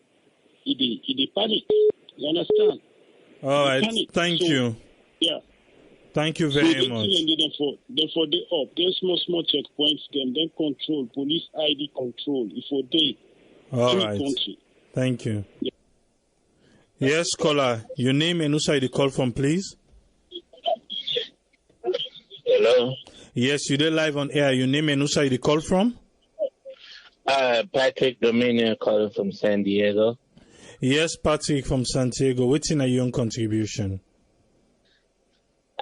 [SPEAKER 9] it panic. You understand?
[SPEAKER 1] All right. Thank you.
[SPEAKER 9] Yeah.
[SPEAKER 1] Thank you very much.
[SPEAKER 9] Therefore, they up. There's small checkpoints, then control, police ID control. If they
[SPEAKER 1] all right.
[SPEAKER 9] Country.
[SPEAKER 1] Thank you. Yeah. Yes, caller. Your name and who side you call from, please?
[SPEAKER 10] Hello.
[SPEAKER 1] Yes, you did live on air. Your name and who side you call from?
[SPEAKER 10] Patrick Dominion calling from San Diego.
[SPEAKER 1] Yes, Patrick from San Diego. What's in your contribution?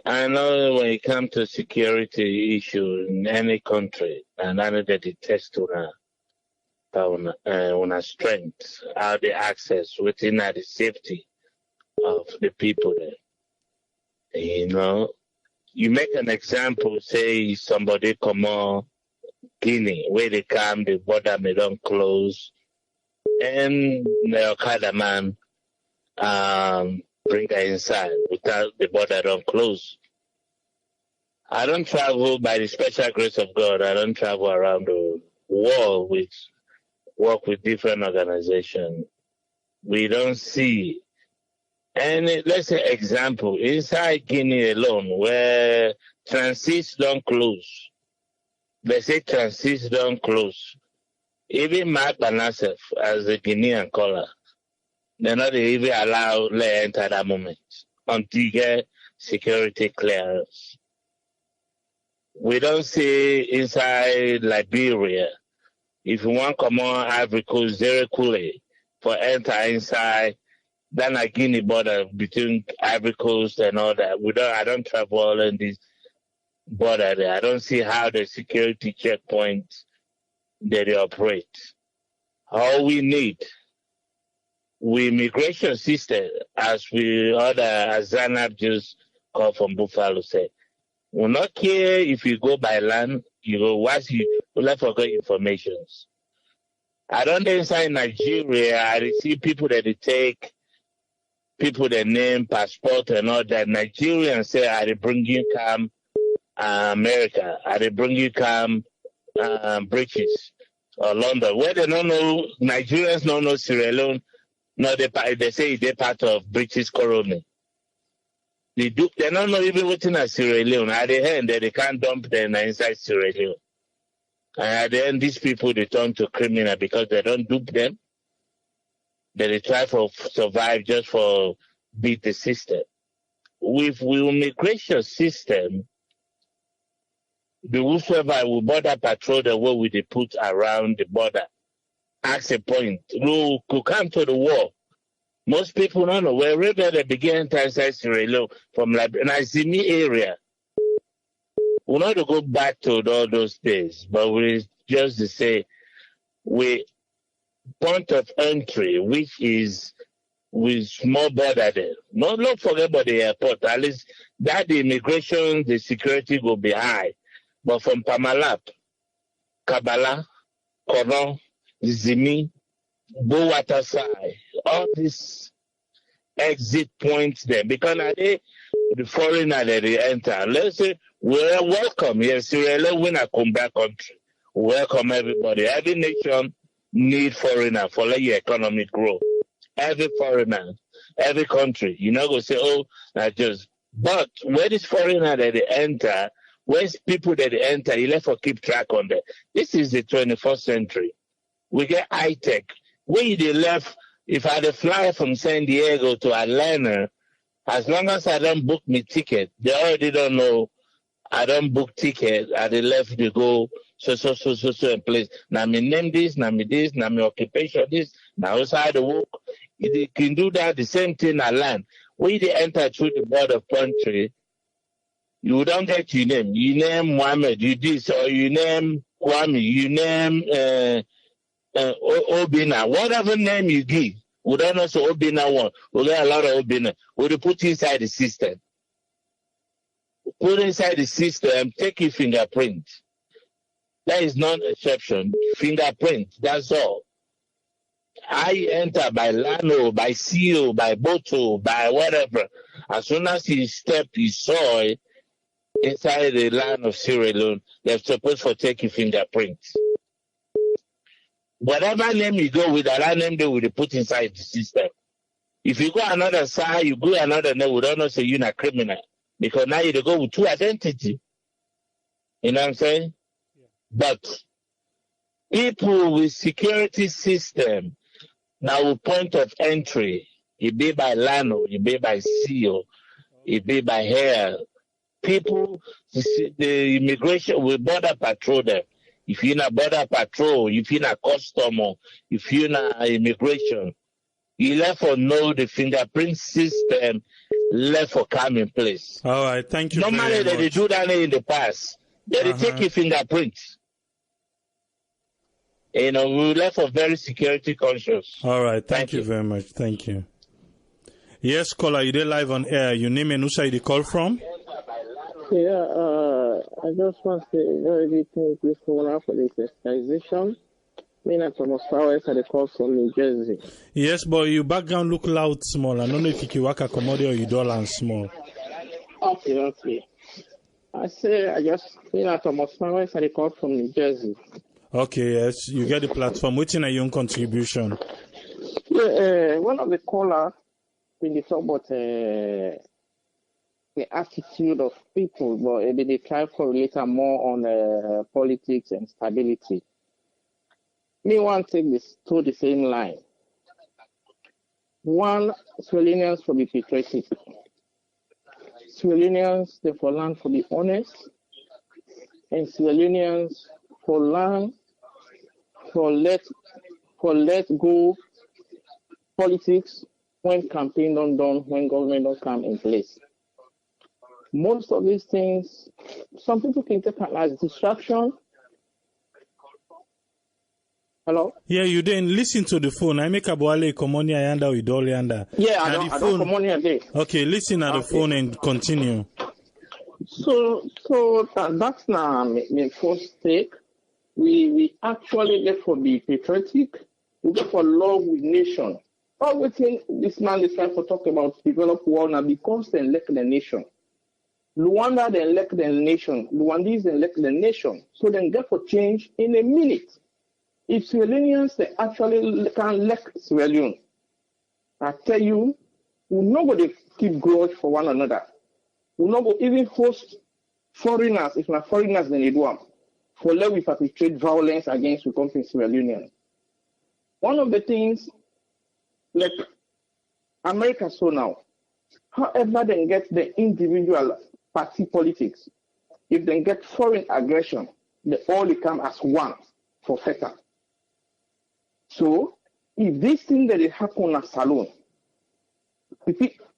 [SPEAKER 10] I know when it comes to security issue in any country, and I know that the test on a strength, how they access within the safety of the people there. You know, you make an example, say somebody come on Guinea, where they come, the border may don't close, and the Okada man bring her inside without the border don't close. I don't travel by the special grace of God. I don't travel around the world with work with different organizations. We don't see any, let's say, example, inside Guinea alone, where transits don't close. They say transits don't close. Even Mark Banasef, as a Guinean caller, they're not even allowed to enter that moment until you get security clearance. We don't see inside Liberia. If you want to come on Ivory Coast, very coolly for enter inside, then a Guinea border between Ivory Coast and all that. I don't travel in this border there. I don't see how the security checkpoints that they operate. All we need, we immigration system, as Zanab just called from Buffalo said, we not care if you go by land, you go once you will have forget information. I don't inside Nigeria, I see people that they take people their name, passport and all that. Nigerians say, I bring you come America, I bring you come British or London. Where they don't know, Nigerians don't know Sierra Leone, no, they say they're part of British colony. They don't know even what's in Sierra Leone. At the end, they can't dump them inside Sierra Leone. And at the end, these people, they turn to criminal because they don't dupe them. They try to survive just for beat the system. With immigration system, the whosoever will border patrol the way we they put around the border, ask a point, who could come to the war. Most people don't know wherever they begin to inside Sierra Leone from Nazimi area. We not to go back to all those days, but we just to say we point of entry, which is with small border there. No, don't forget about the airport. At least that the immigration, the security will be high. But from Pamalap, Kabbalah, Koron, Zimi, Bowatasai, all these exit points there, because now the foreigner that they enter, let's say we're welcome. Yes, Sierra Leone, when I come back country, welcome everybody. Every nation need foreigner for let your economy grow. Every foreigner, every country, you're not gonna say, oh, not just. But where this foreigner that they enter, where's people that they enter, you left for keep track on that. This is the 21st century. We get high tech. When they left, if I had to fly from San Diego to Atlanta, as long as I don't book me ticket, they already don't know I don't book ticket. I they left to go so in place. Now me name this, now me occupation this, now outside the work. They can do that the same thing at land. When they enter through the border of country, you don't get your name. You name Mohammed, you this, or you name Kwame, you name Obina, whatever name you give. We don't know so Obina one. We got a lot of Obina. We put inside the system. Put inside the system, take your fingerprint. That is not exception. Fingerprint, that's all. I enter by Lano, by Seal, by Boto, by whatever. As soon as he stepped his soil inside the land of Sierra Leone, they're supposed to take your fingerprint. Whatever name you go with, that name they will put inside the system. If you go another side, you go another name, we don't know say you're not criminal. Because now you go with two identity. You know what I'm saying? Yeah. But people with security system, now point of entry, it be by Lano, it be by seal, it be by hair. People, the immigration will border patrol them. If you're not border patrol, if you're not customer, if you're not immigration, you left for know the fingerprint system left for come in place.
[SPEAKER 1] All right, thank you.
[SPEAKER 10] Normally they do that in the past. They take your fingerprints. You know, we left for very security conscious.
[SPEAKER 1] All right, thank you very much. Thank you. Yes, caller, you did live on air. Your name and who side you call from?
[SPEAKER 11] Yeah, I just want to say very big thank you for the sensitization. Me and Thomas Powers had a call from New Jersey.
[SPEAKER 1] Yes, but your background look loud small. I don't know if you can work a commodity or you dollar small.
[SPEAKER 11] Okay. I say I just me and Thomas Powers had a call from New Jersey. Okay,
[SPEAKER 1] yes, you get the platform. What's in a young contribution?
[SPEAKER 11] Yeah, one of the callers when they talk about the attitude of people, but they try to relate more on politics and stability. Me want to take this to the same line. One, Sierra Leoneans will be patriotic. Sierra Leoneans, they for land for be honest, and Sierra Leoneans for land for let go politics when campaign don't done, when government don't come in place. Most of these things, some people can take it as distraction. Hello?
[SPEAKER 1] Yeah, you didn't listen to the phone. I make a boale komoni ayanda or idoli anda.
[SPEAKER 11] Yeah, I don't komoni ande.
[SPEAKER 1] Okay, listen at the phone and continue.
[SPEAKER 11] So that's now my first take. We actually let for be patriotic. We go for love with nation. Everything this man is trying to talk about develop war now because they elect the nation. Rwanda they elect the nation. Rwandese elect the nation. So then get for change in a minute. If Sierra Leoneans they actually can elect Sierra Leone, I tell you, we're not going to keep grudge for one another. We're not going to even host foreigners, if not foreigners, then they do them. For let we perpetrate violence against the country Sierra Leoneans. One of the things, like America so now, however they get the individual party politics, if they get foreign aggression, they all come as one for feta. So, if this thing that happen at Salon,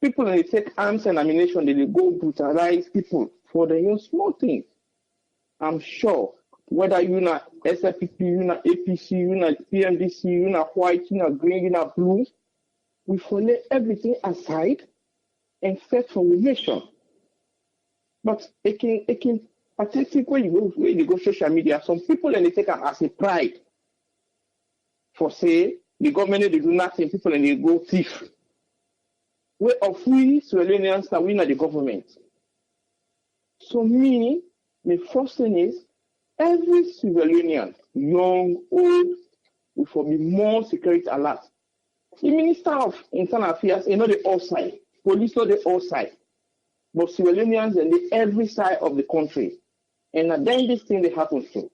[SPEAKER 11] people they take arms and ammunition, they go brutalize people for the small things. I'm sure whether you're not SFPP, you're not APC, you're not PMDC, you're not white, you're not green, you're not blue, we for lay everything aside and fight for the nation. But it can pathetic when you go social media, some people and they take it as a pride for say the government they do nothing, people and they go thief. We of we Sierra that we are the government. So me, the first thing is every Sierra young, old, will for be more security alert. The Minister of Internal Affairs, not the outside, police not the outside, but civilians and the every side of the country. And then this thing that happens to.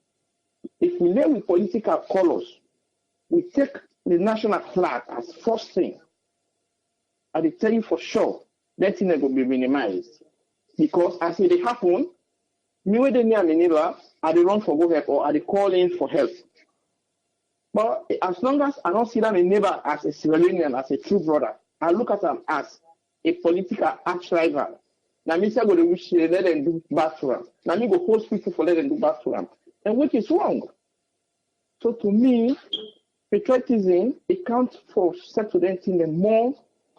[SPEAKER 11] If we lay with political colors, we take the national flag as first thing. I will tell you for sure that thing will be minimized. Because as it happen, me with the near my neighbor, I run for go help or I call in for help. But as long as I don't see that my neighbor as a civilian, as a true brother, I look at them as a political arch rival. Now me say go to wish let them do bad to them. Now me go force people for let them do bad to them. And which is wrong. So to me, patriotism accounts for certain things more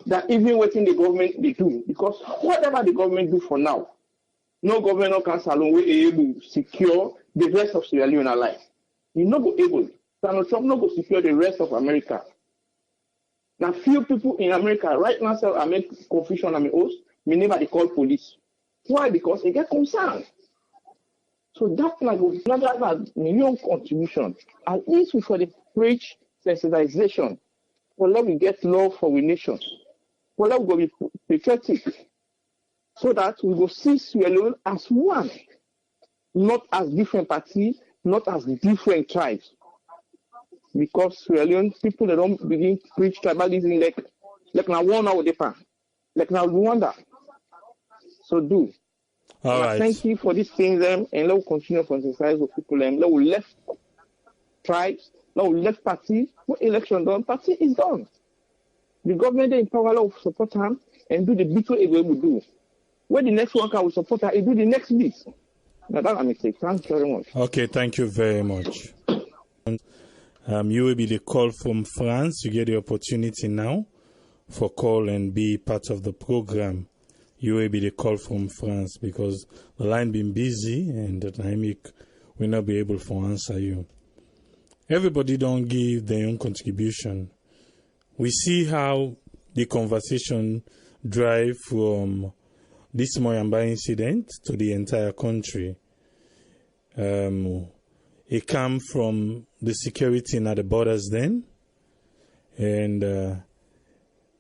[SPEAKER 11] than even what the government they do. Because whatever the government do for now, no government can salon will be able to secure the rest of Sierra Leone alive. You not go able. Donald Trump not go secure the rest of America. Now few people in America right now say I make confusion on my host, me never they call police. Why? Because they get concerned. So that's like another million contribution. At least we for the preach sensitization. For let we get love for the nation. For let we go be patriotic. So that we go see Sierra Leone as one. Not as different parties, not as different tribes. Because Sierra Leone people they don't begin to preach tribalism like now one hour deeper. Like now Rwanda. So do.
[SPEAKER 1] All right.
[SPEAKER 11] Thank you for this thing and let continue to exercise with people and let we left tribes, let we left party, what election done, party is done. The government they in power will support them and do the bit what it will do. When the next one can support her, it do the next bit. Now that's a mistake. Thank you very much.
[SPEAKER 1] Okay, thank you very much. You will be the call from France. You get the opportunity now for call and be part of the program. You will be the call from France because the line been busy and the dynamic will not be able to answer you. Everybody don't give their own contribution. We see how the conversation drive from this Moyamba incident to the entire country. It came from the security at the borders then, and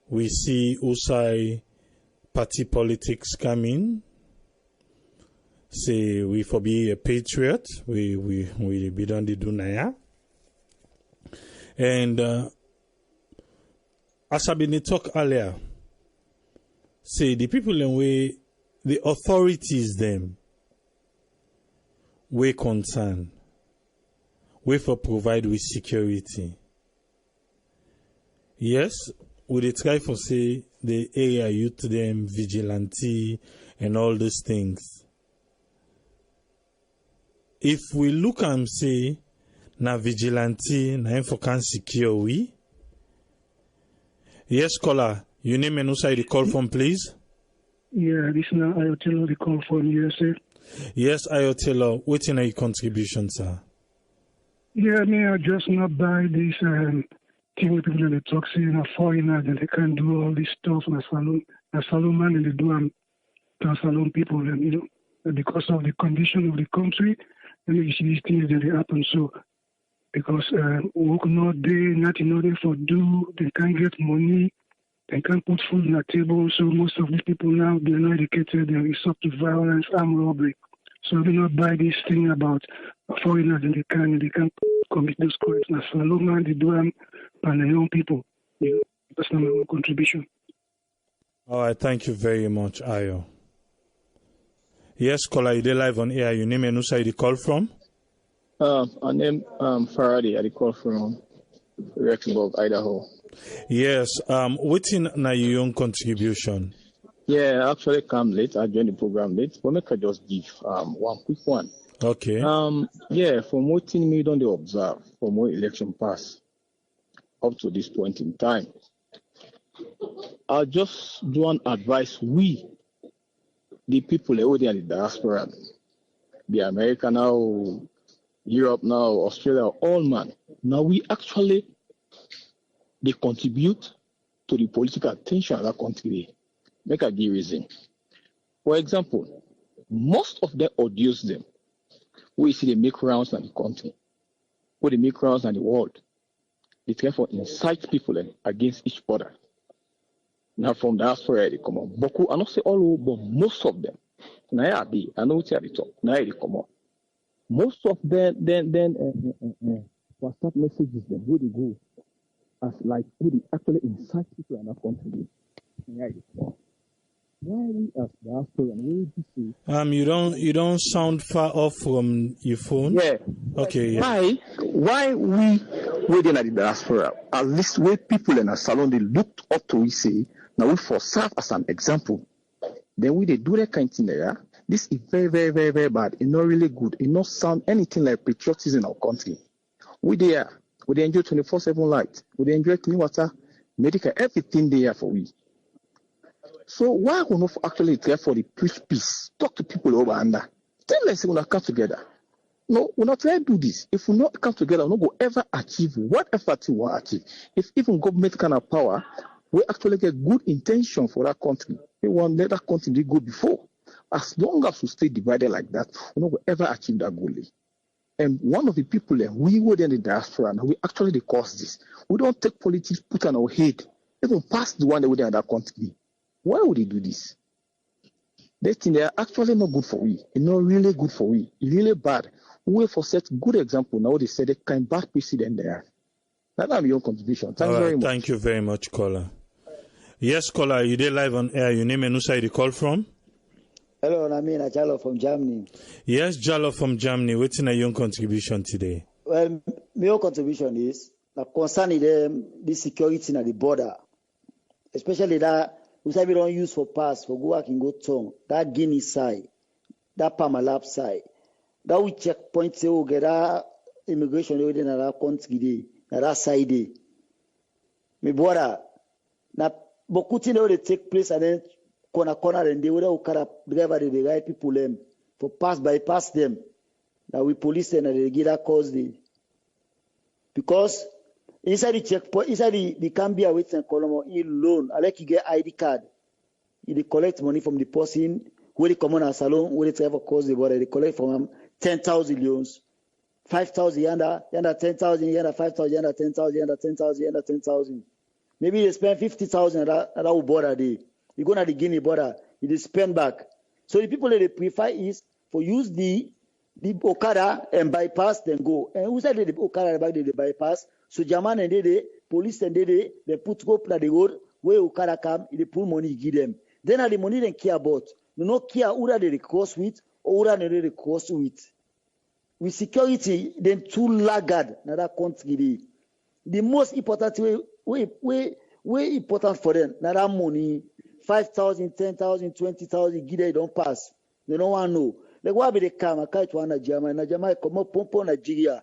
[SPEAKER 1] we see Usai party politics coming. Say we for be a patriot, we don't do naya. And as I've been talk earlier, say the people in way the authorities them we concern. We for provide with security. Yes, we dey try for say the area youth them vigilante and all those things. If we look and say na vigilante na info can secure we. Yes, caller, your name and also the call from please.
[SPEAKER 12] Yeah, this is Ayotelo the call from USA.
[SPEAKER 1] Yes, Ayotelo, what's in your contribution, sir?
[SPEAKER 12] Yeah, me, I just not buy this thing with people in the talk saying a foreigner that they can do all this stuff in a salon man and they do to salon people and you know because of the condition of the country and you see these things that they happen so because work no day, nothing no day for do, they can't get money, they can't put food on the table, so most of these people now they're not educated, they're resort to violence, armed robbery. So they not buy this thing about foreigners and they can commit those crimes. Now, Saloma, they do them and the young people. You know, that's my own contribution.
[SPEAKER 1] All right, thank you very much, Ayo. Yes, caller, you dey live on air. Your name and who side you call from?
[SPEAKER 13] My name Faraday. I call from Rexburg, Idaho.
[SPEAKER 1] Yes. What's in your own contribution?
[SPEAKER 13] Yeah, I actually come late. I joined the program late. But make I just give one quick one.
[SPEAKER 1] Okay.
[SPEAKER 13] Yeah, from what thing we don't observe from what election pass up to this point in time. I'll just do an advice. We, the people who are in the diaspora, the America now, Europe now, Australia, all man. Now we actually, they contribute to the political tension of that country. Make a give reason. For example, most of them audios them. We see they make rounds in the country, where they make rounds in the world. They try to incite people against each other. Now from diaspora they come on. Boku, I don't say all, but most of them. Now I know what they talk. Now they come on. Most of them then WhatsApp messages them where they go as like where they actually incite people in that country. Now they come on. Why we as diaspora and where we see
[SPEAKER 1] you don't sound far off from your phone.
[SPEAKER 13] Yeah.
[SPEAKER 1] Okay. Yeah.
[SPEAKER 13] Why we within the diaspora, at least where people in a salon they looked up to we say now we for serve as an example. Then we they do that kind of thing there. This is very, very, very, very bad. It's not really good. It not sound anything like patriotism in our country. We there. We enjoy 24/7 light. We enjoy clean water, medical, everything there for we. So why we not actually try for the peace? Talk to people over under. Tell them say we not come together. No, we not try to do this. If we not come together, we not go ever achieve whatever we want to achieve. If even government kind of power, we actually get good intention for that country. We want let that country go before. As long as we stay divided like that, we not go ever achieve that goal. And one of the people that we were in the diaspora, and we actually cause this. We don't take politics, put on our head, even past the one that we in that country. Why would they do this? They think they are actually not good for we. It's not really good for we. It's really bad. We for set good example. Now they say they can bad precedent there. That's your contribution. Thanks very much.
[SPEAKER 1] Thank you very much, caller. Yes, caller, you did live on air. Your name and who side you call from?
[SPEAKER 14] Hello, I'm Jalo from Germany.
[SPEAKER 1] Yes, Jalo from Germany. What's in your contribution today?
[SPEAKER 14] Well, my contribution is concerning the security at the border, especially that we say we don't use for pass for go work and go tongue. That Guinea side, that Parmalab side, that we checkpoint say we get that immigration within that country, that side day. My border, na bokuti they take place and then corner and they will driver the right people them for bypass them. Now we police them and they get that cause the because inside the checkpoint, inside the Cambia with St. Colombo, in loan, I like you get ID card. You collect money from the person where they come on a salon, where they travel across the border, they collect from them 10,000 loans, 5,000 yanda 10,000 yanda 5,000 yanda 10,000 yanda 10,000 yanda 10,000. Maybe they spend 50,000 at that border day. You go to the Guinea border, you spend back. So the people that they prefer is for use the Okada and bypass, then go. And who said the Okada back they bypass? So German and they police and they put up at the road where Okada come, they pull money, give them. Then the money they care about. You know care who they cross with or who they cross with. With security, then too laggard in that country. The most important way important for them, now that money, 5,000, 10,000, 20,000, give them don't pass. They don't want to know. Like why be they come? I can't want Nigeria come up pump on Nigeria.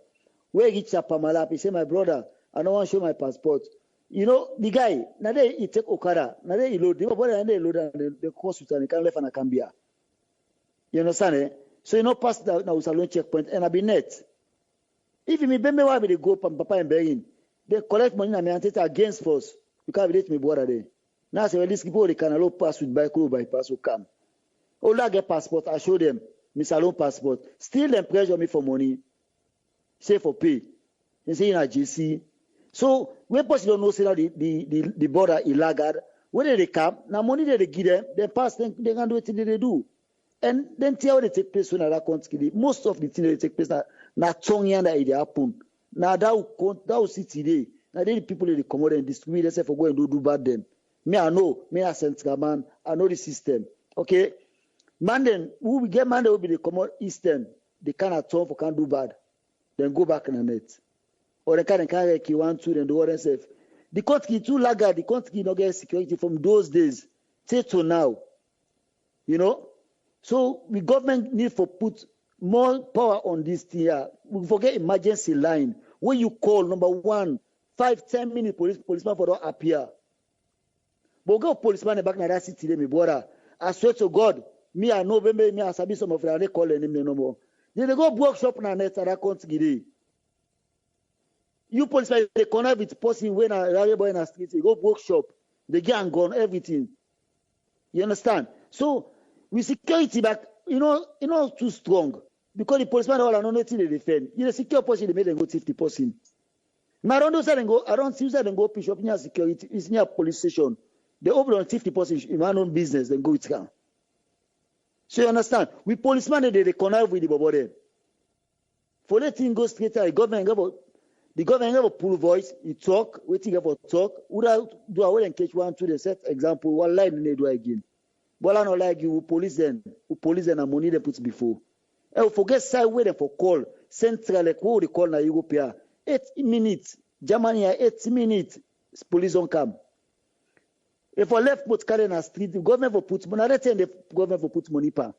[SPEAKER 14] Where reach a Pamalap? He say, my brother, I don't want to show my passport. You know, the guy, now they he take Okada, now they load, the brother and they load and the course with and can left and Cambia. You understand? Eh? So you know pass the now salon checkpoint and I be net. If you remember why they go Papa and Berlin, they collect money and they against force. You can't relate me brother there. Now say well these people they can allow pass with bypass will come. Oh, I get passport, I show them my salon passport. Still them pressure me for money. Say for pay. They say in a GC. So when person don't know say that the border is laggard, when they come, now money they give them, they pass, they can do what they do. And then tell what they take place when that country. Most of the things that take place na tongue that it happen. Now that will see today. Now the people they come out and distribute themselves for go and do bad them. Me I know, me I sense man, I know the system. Okay. Man then who we get man that will be the common Eastern, they cannot turn for can do bad. Then go back in the net. Or they can't carry key 1, 2, then do what themselves. The country too laggard, the country not get security from those days till to now. You know? So the government need to put more power on this thing here. We forget emergency line. When you call number 1, 5, 10 minutes policeman for don't appear. But go policeman back na that city there, my brother. I swear to God, me I know me I sabi some of them, they call them name no more. They go workshop na net at that country. You policemen they connect with person when a rally boy in a street, they go workshop, they get and gun everything. You understand? So with security back, too strong because the policeman all are not nothing they defend. You know, secure person they made them go 50%. Now around those side go around Tuesday and go push up near security, it's near police station. They open on 50% in my own business, then go with them. So you understand? We policemen they connive with the bobode. For let thing go straight out, the government have a pull voice, he talk, waiting for talk. Would I do away and catch one to the set example, one line they do again. But I not like you, police them and money they put before. And forget side where them for call, central like what they call na you go pay. 8 minutes, Germany 8 minutes, police don't come. If I left Motkade in the street, the government will put money. Another time the government will put money pa.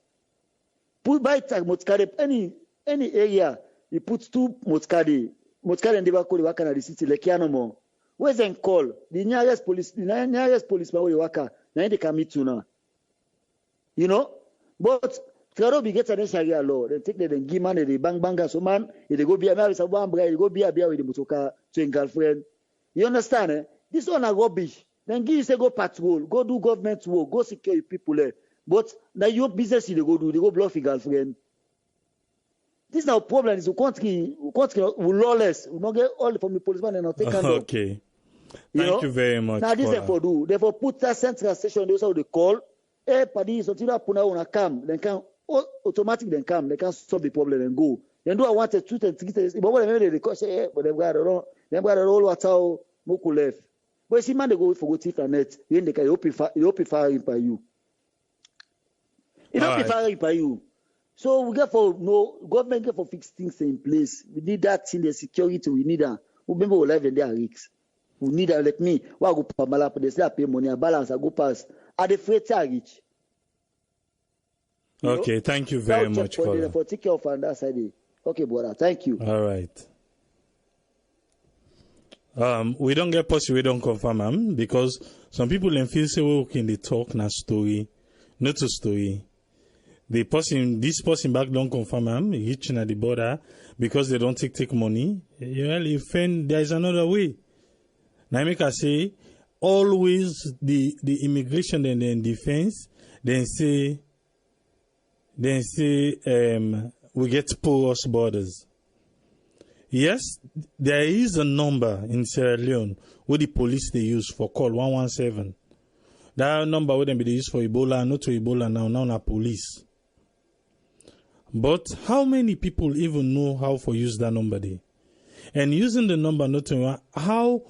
[SPEAKER 14] Put by tag Motkade any area, he puts 2 Motkade. Motkade and Debako they work in the city like no more. Where's them call? The nearest policeman where they work, now they can meet to now. You know? But Karo be get a Sharia law. They take them give man they bang so man, if they go be a marriage of one bride, they go be a beer with the motoka to a girlfriend. You understand? Eh? This one are rubbish. Then give you say go patrol, go do government work, go secure your people there. But now your business they go do, they go bluff your girlfriend. This is our problem. Is the country will lawless. We not get all from the policeman and not take hand.
[SPEAKER 1] Okay. Thank you very much.
[SPEAKER 14] Now this is for do. Therefore put that central station. They also they call. Padi something that puna una come. Then can automatic then come. They can solve the problem and go. Then do I want 2 and 3 days. But when they call say, but they've got a roll what how moku left. But see man they go for go thief and net. Then they can open fire by you. It don't be fire by you. So we get for government get for fix things in place. We need that in the security. We need that. Remember we live in their risks. We need that like me. Why go pa malap? They say I pay money, I balance, I go pass. At the freight reach.
[SPEAKER 1] Okay, thank you very much,
[SPEAKER 14] Kola. For take care of on that side. Okay, brother. Thank you.
[SPEAKER 1] All right. We don't get possible, we don't confirm because some people then feel say we can they talk na story, not a story. This person back don't confirm reaching at the border because they don't take money. Well, if there is another way. Now make I say always the immigration and then defense then say we get porous borders. Yes, there is a number in Sierra Leone where the police they use for call 117. That number would be used for Ebola, not to Ebola now police. But how many people even know how to use that number there? And using the number not to how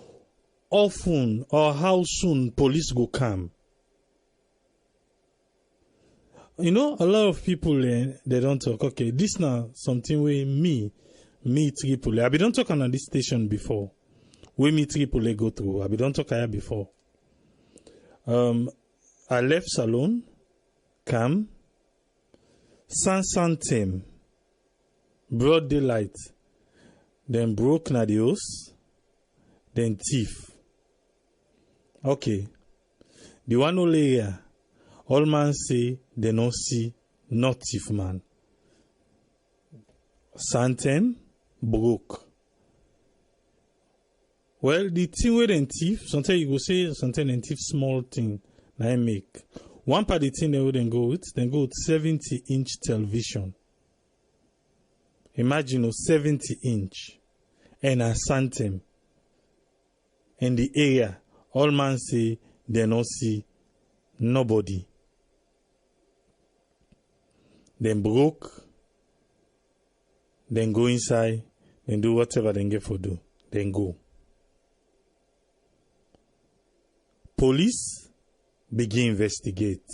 [SPEAKER 1] often or how soon police go come? You know, a lot of people they don't talk. Okay, this now something where me Tripoli. I be don't talk on this station before. Where me Tripoli go through. I be don't talk here before. I left Salon, Cam, Sansantem, broad daylight, then broke Nadios, then thief. Okay. The one only here, all man say they no see, not thief man. Santem, broke. Well, the thing with them thief, sometimes you go say something and thief small thing, now I make. One part of the thing they wouldn't go with 70-inch television. Imagine 70-inch and a Santem. In the area, all man say they don't see nobody. Then broke, then go inside, then do whatever they get for do, then go. Police begin investigate.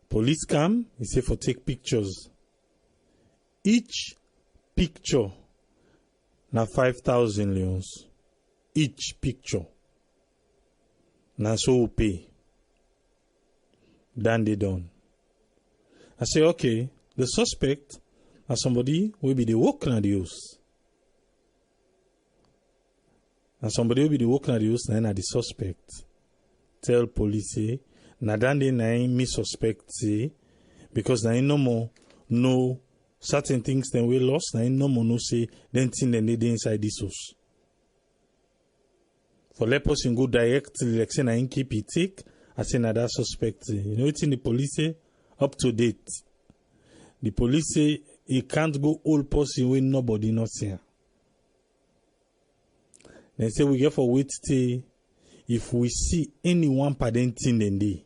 [SPEAKER 1] Police come, he say for take pictures. Each picture na 5,000 leons. Each picture. Na so we pay. Then they done. I say, okay, the suspect is somebody will be the work na the house. And somebody will be the work na the house, then na the suspect. tell police say na dan dey na me suspect say because na no more know certain things then we lost na no more know say then thing dem dey inside this house. For let person go directly like say na him keep it take, I say na that suspect. You know wetin the police say? Up to date. The police say he can't go all person wey nobody not see. They say we get for wait till if we see anyone parenting then dey.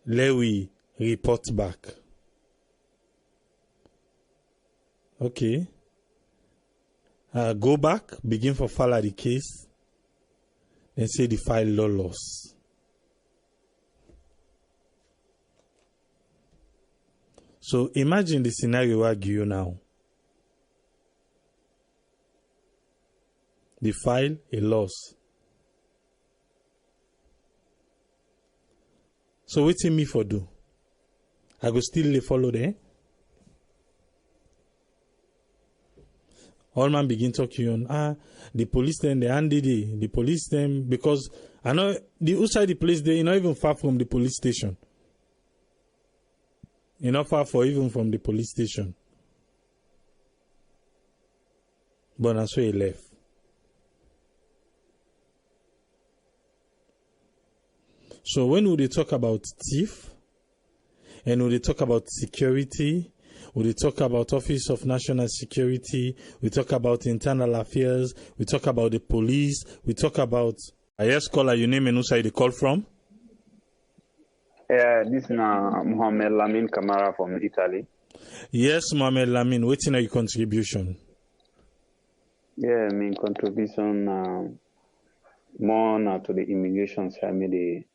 [SPEAKER 1] Let we report back. Okay. Go back, begin for file the case, then say the file lost. So imagine the scenario I give you now. The file a loss. So wetin me for do? I go still follow there. All man begin talking on the police then they handed it. The police them because I know the outside the place they not even far from the police station. You're not far for even from the police station. But that's where he left. So when we talk about thief and we talk about security, we talk about Office of National Security, we talk about internal affairs, we talk about the police, we talk about... Yes, caller, your name and who side you call from?
[SPEAKER 15] This is Mohamed Lamin Kamara from Italy.
[SPEAKER 1] Yes, Mohamed Lamin, what's your contribution?
[SPEAKER 15] Yeah, my contribution more now to the immigration side, they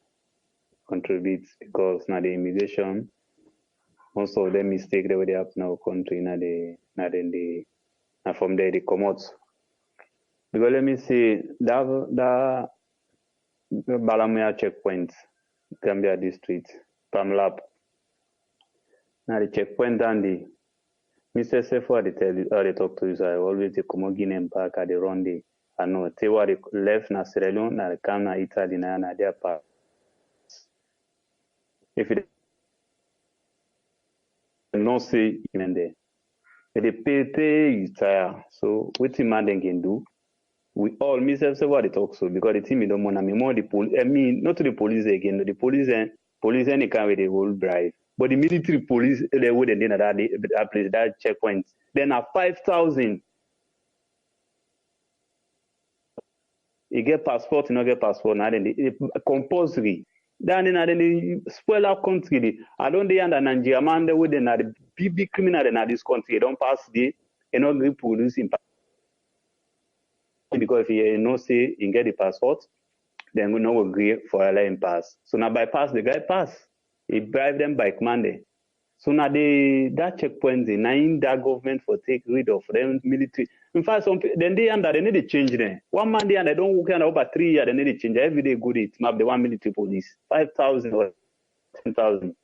[SPEAKER 15] contribute because now the immigration, most of them mistake the way they happen in our country, now from there they come out. Because let me see, that Balamia checkpoint, Gambia district, Pamlap. Now the checkpoint and the Mr. Sefo, they talk to you, so I always come again and back at the run the I know they were left na Sierra Leone, na come na Italy na their part. If it no say even there, they pay tire. So what the man can do? We all myself say what they talk so because the team don't want me more the police. I mean, not to the police again. The police any kind with the whole bribe. But the military police they wouldn't do that place that checkpoint. Then at 5,000, you get passport, you not get passport. Now then they compulsory. Then they spoil our country. I don't understand Nigeria man they wouldn't the big criminal in this country. They don't pass the not the police in. Because if you know say you get the passport, then we no agree for a line pass. So now bypass the guy pass. He bribe them by command. So now that checkpoint they nine that government for take rid of them military. In fact, some then they need to change them. 1 man they don't work over 3 years, they need to change every day good it map the 1 military police. 5,000 or 10,000.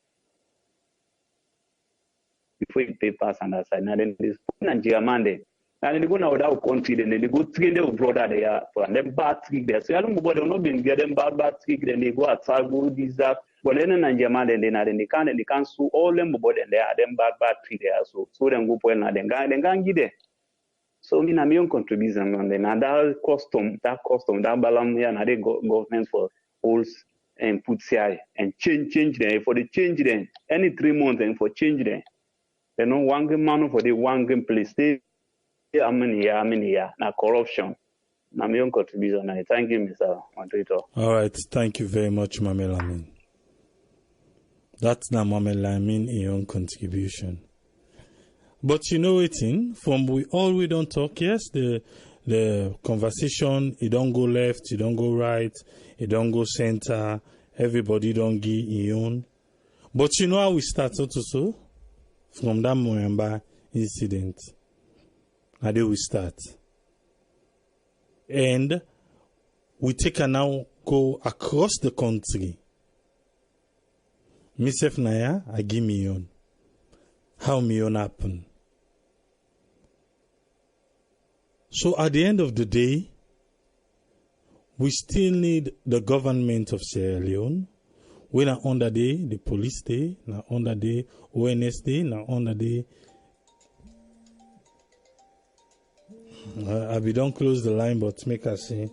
[SPEAKER 15] Before you pay pass on that side. Now then this Nigeria man there. And they go now without country, then they go train their brother there and then bad trick there. So I don't know about them not being get them bad trick, then they go attack, go this, that. But then in Nigeria, then they can't sue all them about them there, them bad trick there. So them go point now, then can't get there. So me na my own contribution on them. And that custom, that balance here, and they government for holes and put here and change them. For the change them, any 3 months and for change them. They know one game man for the one game place. How many years? Now corruption. Now my own contribution. Thank you, Mr. Moderator.
[SPEAKER 1] All right, thank you very much, Mohamed Lamin. That's now Mohamed Lamin in your own contribution. But you know it from we don't talk. Yes, the conversation it don't go left, it don't go right, it don't go center. Everybody don't give your own. But you know how we started also from that Moyamba incident. How do we start? And we take and now go across the country. Myself Naya, I give me on. How me on happen? So at the end of the day, we still need the government of Sierra Leone. We are under the police day, now under the ONS day, now under the. We don't close the line, but make us see.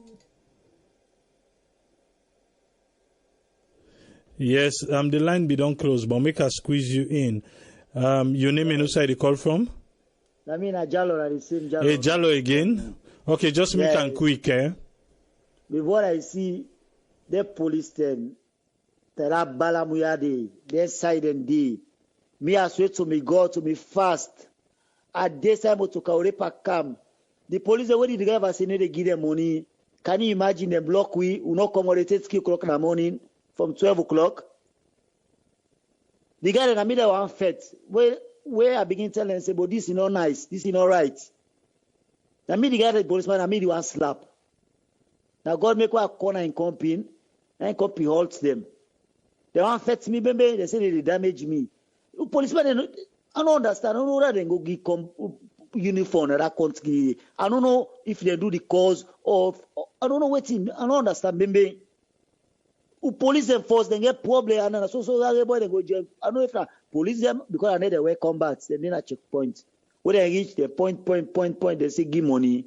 [SPEAKER 1] Yes, the line be don't close, but make us squeeze you in. Your name and who side you call from?
[SPEAKER 14] I mean, Jalo, the same Jalo.
[SPEAKER 1] Hey, Jalo again. Okay, just make it quick, eh?
[SPEAKER 14] Before I see the police then, that are balamuya day, their side and day. Me I swear to me God to me fast. At this time to Kaurepa come. The police when the driver say they give them money. Can you imagine the block we will not come at 8 o'clock in the morning from 12 o'clock? The guy in the middle one fet where I begin telling them say, but this is not nice, this is not right. Now me the guy the policeman I me the one slap. Now God make a corner in company and company halts them. They want fet me, baby. They say they damage me. The policeman I don't understand. I don't know whether they go give uniform that country. I don't know if they do the cause of. I don't know what team. I don't understand. Baby. Police enforce they get problem and so everybody they go jail. I don't know if that police them because I know they wear combat. They need a checkpoint. When they reach the point, they say give money.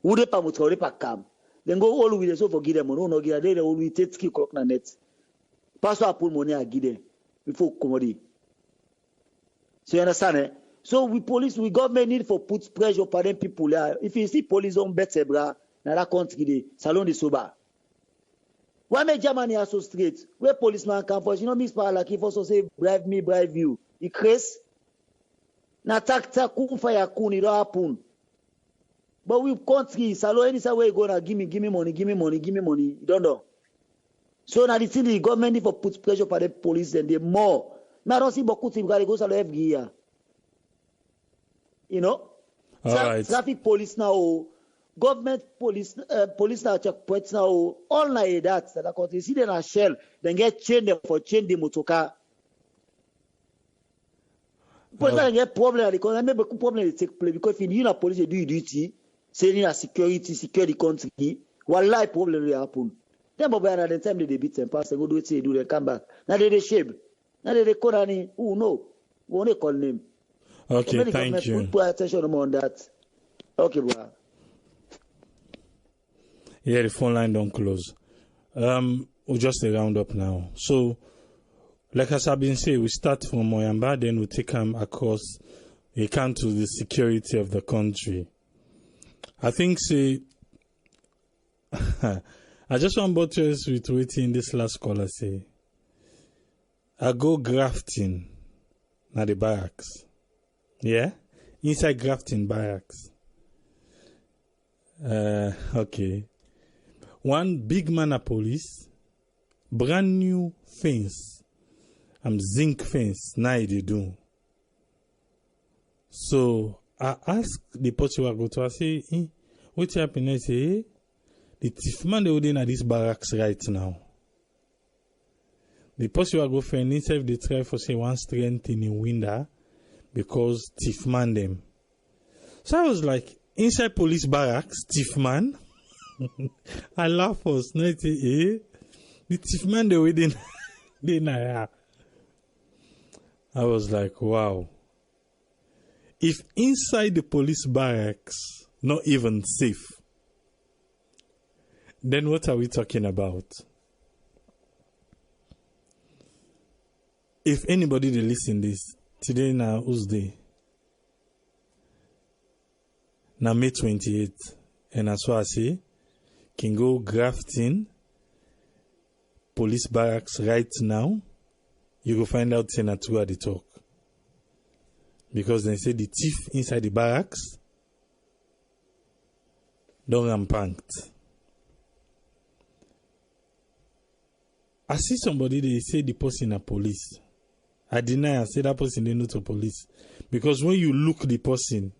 [SPEAKER 14] Who they pay come? Then go all with the so forgive them. No, give them. They will take 3 o'clock na net. Pastor I put money I give them before commodity. So you understand? Eh? So we government need for put pressure for them people there. If you see police on better bra, na that country dey salon de soba. Why make Germany are so straight? Where policeman come for? You know, Miss Power like if also say bribe me, bribe you. It crazy. Na tak kun fire kun, it don't happen. But we country, salon any way you go now, give me money. You don't know. So now the thing the government need for put pressure for the police and the more. Now I don't see beaucoup things because they go salon every year. You know?
[SPEAKER 1] Right.
[SPEAKER 14] Traffic police now. Government police now checkpoints now, all like that I can see them a shell, then get chained them for chain the motorcar. Police now get problem because I remember problem they take place because if you know police they do duty, saying a secure the country, one life problem will happen. Then but by the time they beat them pass, they go do it, they do they come back. Now they shape. Now they call any who no, we only call name.
[SPEAKER 1] Okay, thank you.
[SPEAKER 14] Put attention on that. Okay, bro.
[SPEAKER 1] Yeah, the phone line don't close. We'll just round up now. So, like as I've been saying, we start from Moyamba, then we take them across account to the security of the country. I think, I just want to buttress with waiting this last caller say, I go grafting at the barracks. Yeah? Inside grafting barracks. Okay. One big man of police, brand new fence, zinc fence, now they do. So I ask the person who go to, I say, what happened? I say, the thief man they within at this barracks right now. The person who go find inside they try for say one strength in the window because thief man them. So I was like, inside police barracks, thief man. I laugh for snitty, the thief man they within I was like, wow. If inside the police barracks not even safe, then what are we talking about? If anybody they listen this today now who's day? Now May 28th, and as what I say, can go grafting police barracks right now. You go find out Senator at the talk. Because they say the thief inside the barracks don't rampant. I see somebody, they say the person a police. I deny, I say that person they not a police. Because when you look the person,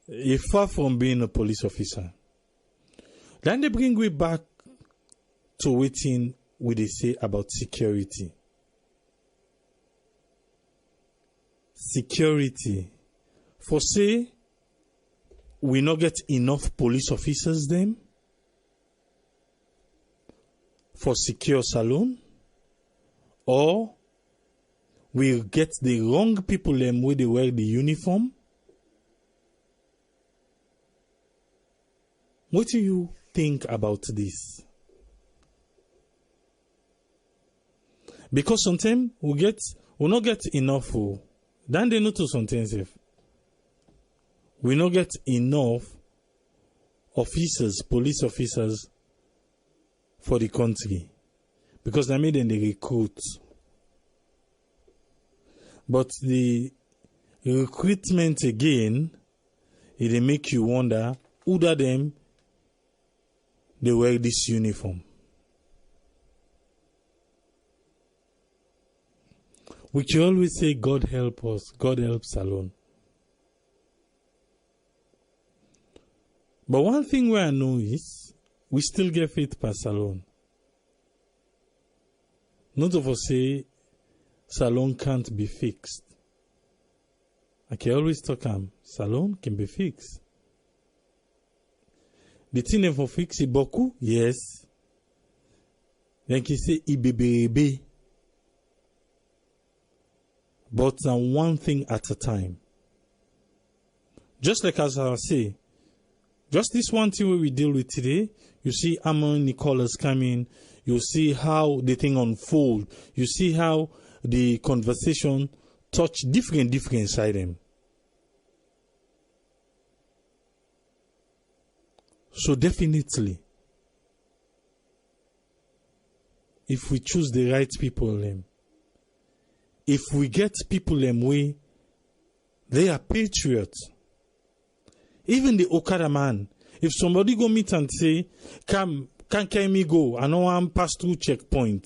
[SPEAKER 1] he's far from being a police officer. Then they bring me back to waiting what they say about security. Security. For say, we not get enough police officers them for secure saloon, or we get the wrong people them where they wear the uniform. What do you think about this? Because sometimes we not get enough. Then they know to sometimes if we not get enough officers, police officers for the country, because they made them the recruit. But the recruitment again, it make you wonder who that them they wear this uniform. We can always say, God help us, God helps alone. But one thing where I know is, we still get faith per salon. None of us say, salon can't be fixed. I can always talk salon can be fixed. The thing for fix it beaucoup, yes. Then he say, ibebe. But one thing at a time. Just like as I say, just this one thing we deal with today, you see how many callers coming, you see how the thing unfold, you see how the conversation touch different side them. So definitely, if we choose the right people, if we get people way, they are patriots. Even the Okada man, if somebody go meet and say, can me go, I know I'm pass through checkpoint.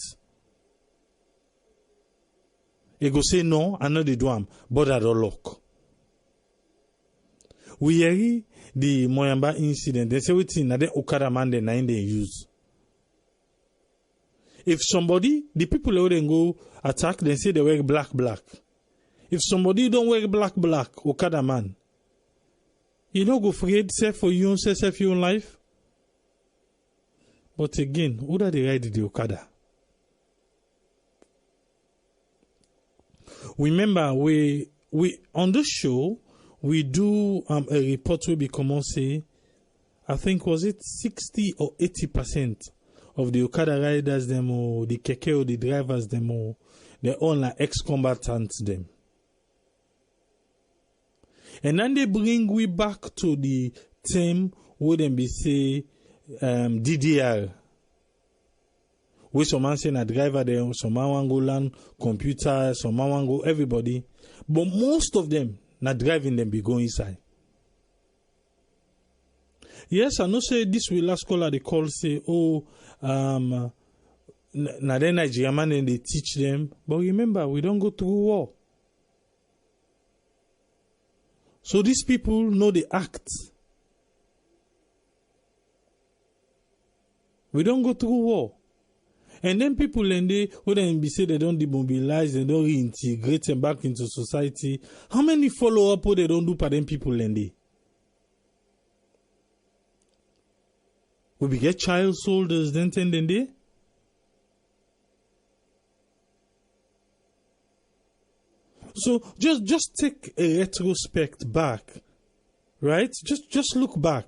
[SPEAKER 1] He go say no, I know they do am, but I don't look. We hear the Moyamba incident, they say waiting, na the Okada man the 9 they use. If somebody, the people who then go attack, they say they wear black. If somebody don't wear black, Okada man, you don't go afraid, say for you own, say for your own life. But again, who that they ride the Okada? Remember, we on the show, we do a report where we come on say, I think was it 60 or 80% of the Okada riders them or the keke or the drivers them or they're all like ex-combatants them. And then they bring we back to the term where them be say DDR. Where some man say a driver there, some man want go learn computer, some man want go everybody. But most of them not driving them be going inside. Yes, I know say this will last caller they call say, na then Nigerian man and they teach them. But remember, we don't go through war. So these people know the act. We don't go through war. And then people and they wouldn't be say they don't demobilize, they don't reintegrate them back into society. How many follow up what they don't do for them people and they? Will we get child soldiers then they? So just take a retrospect back, right? Just look back.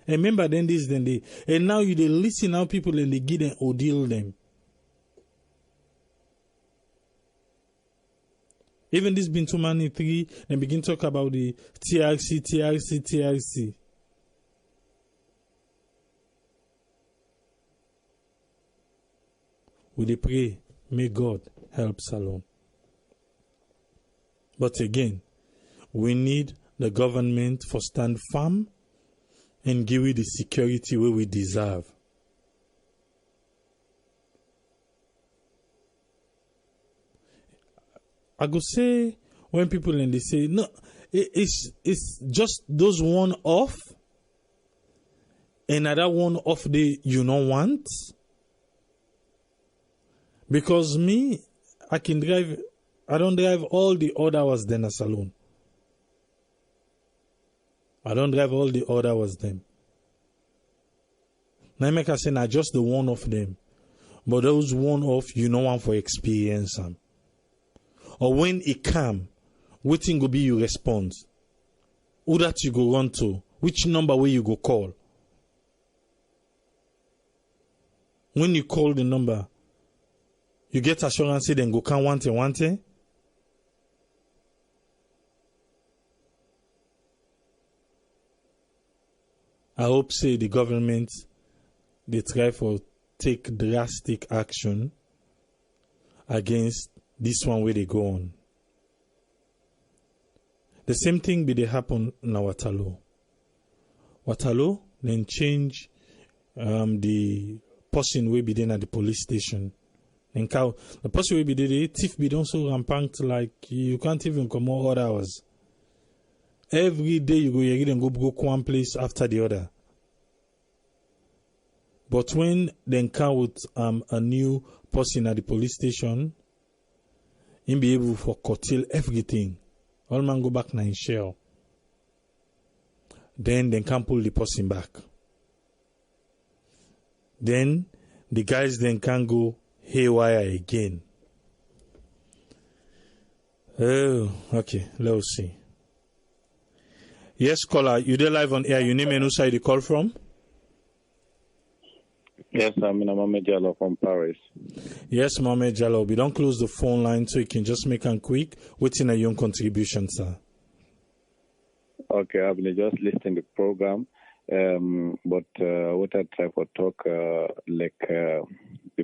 [SPEAKER 1] And remember then this, then they. And now you they listen how people and they give them ordeal them. Even this Bintumani 3, they begin to talk about the TRC. We dey pray, may God help Salon. But again, we need the government for stand firm and give it the security where we deserve. I go say when people and they say no, it's just those one off, another one off they you don't want. Because me, I don't drive all the other hours than a saloon. I don't drive all the other was them. Now make I say not just the one of them. But those one off, you know one for experience. Or when it come, waiting will be your response. Who that you go run to? Which number will you go call? When you call the number, you get assurance then go can want it. I hope say the government they try for take drastic action against this one where they go on. The same thing be they happen in Waterloo. Waterloo then change the person will be then at the police station. And the person will be there, the thief be done so rampant like you can't even come more other hours. Every day you go here and go one place after the other. But when they encounter with a new person at the police station, he be able to curtail everything. All man go back now in shell. Then they can pull the person back. Then the guys then can go haywire again. Oh, okay. Let's see. Yes, caller, you there live on air. Your name and who side you call from?
[SPEAKER 16] Yes, I'm Mohamed Jallo from Paris.
[SPEAKER 1] Yes, Mohamed Jallo. We don't close the phone line so you can just make a quick. What's in a young contribution, sir?
[SPEAKER 16] Okay, I've been just listening to the program. But what I try to talk, the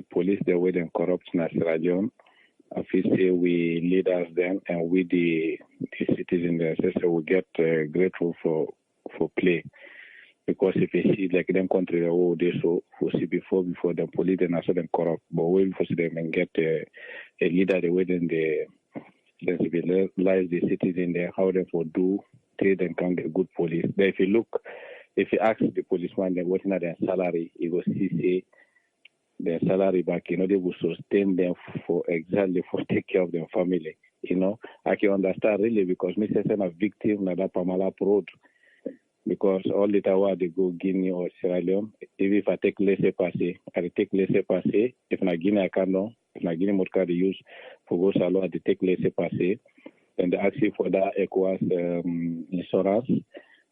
[SPEAKER 16] police, the way they corrupt in Sierra Leone, I feel say we leaders them and we the citizens, so we get grateful for play. Because if you see like them country, oh, they so we see before the police and also them corrupt, but we before see them and get a leader the way then they civilize the citizens there, how they for do trade and can get good police. But if you ask the policeman then what's not their salary, you go see say their salary back, they will sustain them for take care of their family. I can understand really because me say I'm a victim na that Pamala road. Because all the time they go Guinea or Sierra Leone, even if I take laissez-passer, I take laissez-passer. If I Guinea, I can't. If I Guinea, what can they use for go salon? I take laissez-passer. And they ask you for that ECOWAS insurance.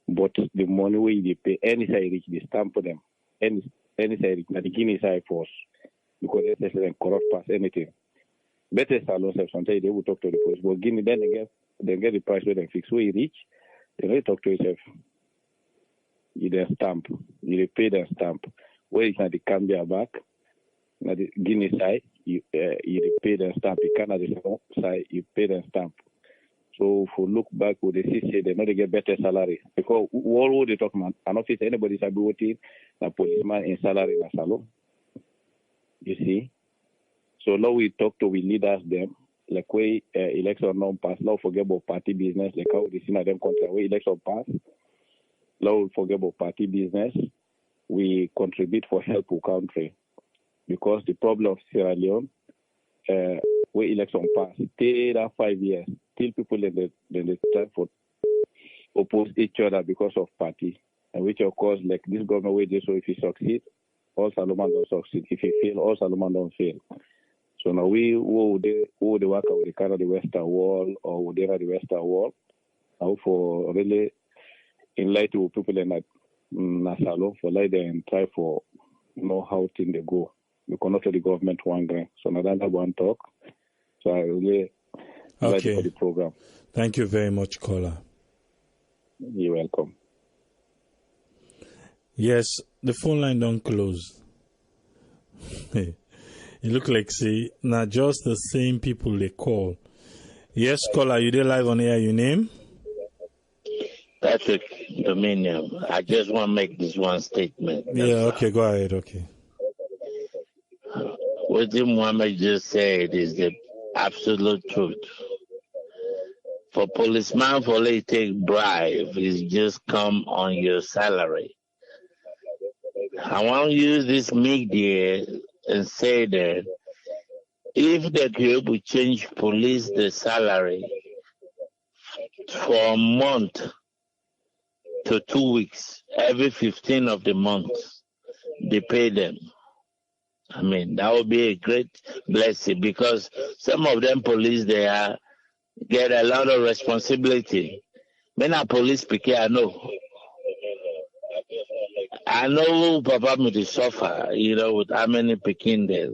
[SPEAKER 16] But the money we they pay, any side reach, they stamp for them. Any side reach, not the Guinea side force. Because they say corrupt pass anything. Better salons have sometimes they will talk to the police. But Guinea, then they get the price where they fix. Where you reach, they don't talk to yourself. You then stamp. You pay the stamp. Where is not the Cambia back? Not the Guinea side. You pay the stamp. You can't the side. You pay the stamp. So if we look back, with the CC, they know they get better salary because all they talk about. I don't think anybody's ability a policeman in salary in a salon. You see. So now we talk to we leaders them like way election non pass. Now forget about party business. Like how they see na them country way election pass. Now we forget about party business. We contribute for help to country. Because the problem of Sierra Leone, where election pass, stay that 5 years. Still people in the try for oppose each other because of party. And which of course, like this government way they so if you succeed, all Salomon don't succeed. If you fail, all Salomon don't fail. So now we who they work with the kind of the Western Wall or would they the Western Wall. Now for really enlighten to people in that salon for like them try for know how things they go. Because not the government wondering. So now that one talk. So I really like for the program.
[SPEAKER 1] Thank you very much, caller.
[SPEAKER 16] You're welcome.
[SPEAKER 1] Yes, the phone line don't close. It look like see not just the same people they call. Yes, caller, you there live on air? Your name?
[SPEAKER 10] Patrick Dominion. I just want to make this one statement.
[SPEAKER 1] Yeah, okay, go ahead, okay.
[SPEAKER 10] What Muhammad just said is the absolute truth. For policeman, for they take bribe, is just come on your salary. I want to use this media and say that if they could able change police the salary for a month, to 2 weeks. Every 15 of the month, they pay them. I mean, that would be a great blessing because some of them police, they get a lot of responsibility. When a police pick, I know Papa me to suffer, with how many picking there,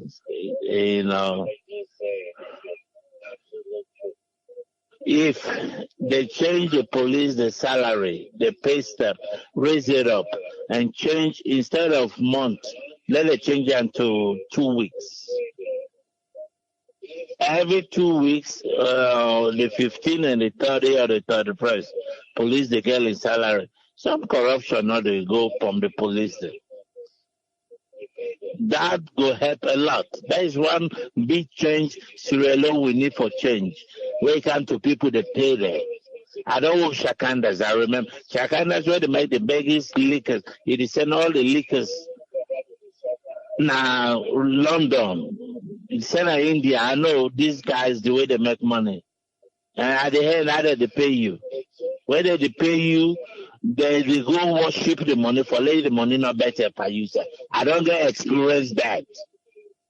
[SPEAKER 10] If they change the police, the salary, the pay step, raise it up, and change instead of month, let it change it to 2 weeks. Every 2 weeks, the 15 and the 30 or the 31st, police they get in salary. Some corruption, not they go from the police. That will help a lot. That is one big change Sierra Leone we need for change. Where it comes to people that pay there. I don't want Shakandas. I remember Shakandas where they make the biggest liquors. It send all the liquors. Now London, send India. I know these guys the way they make money. And at the end, either they pay you. Whether they pay you, they go worship the money for letting the money not better per user. I don't get experience that.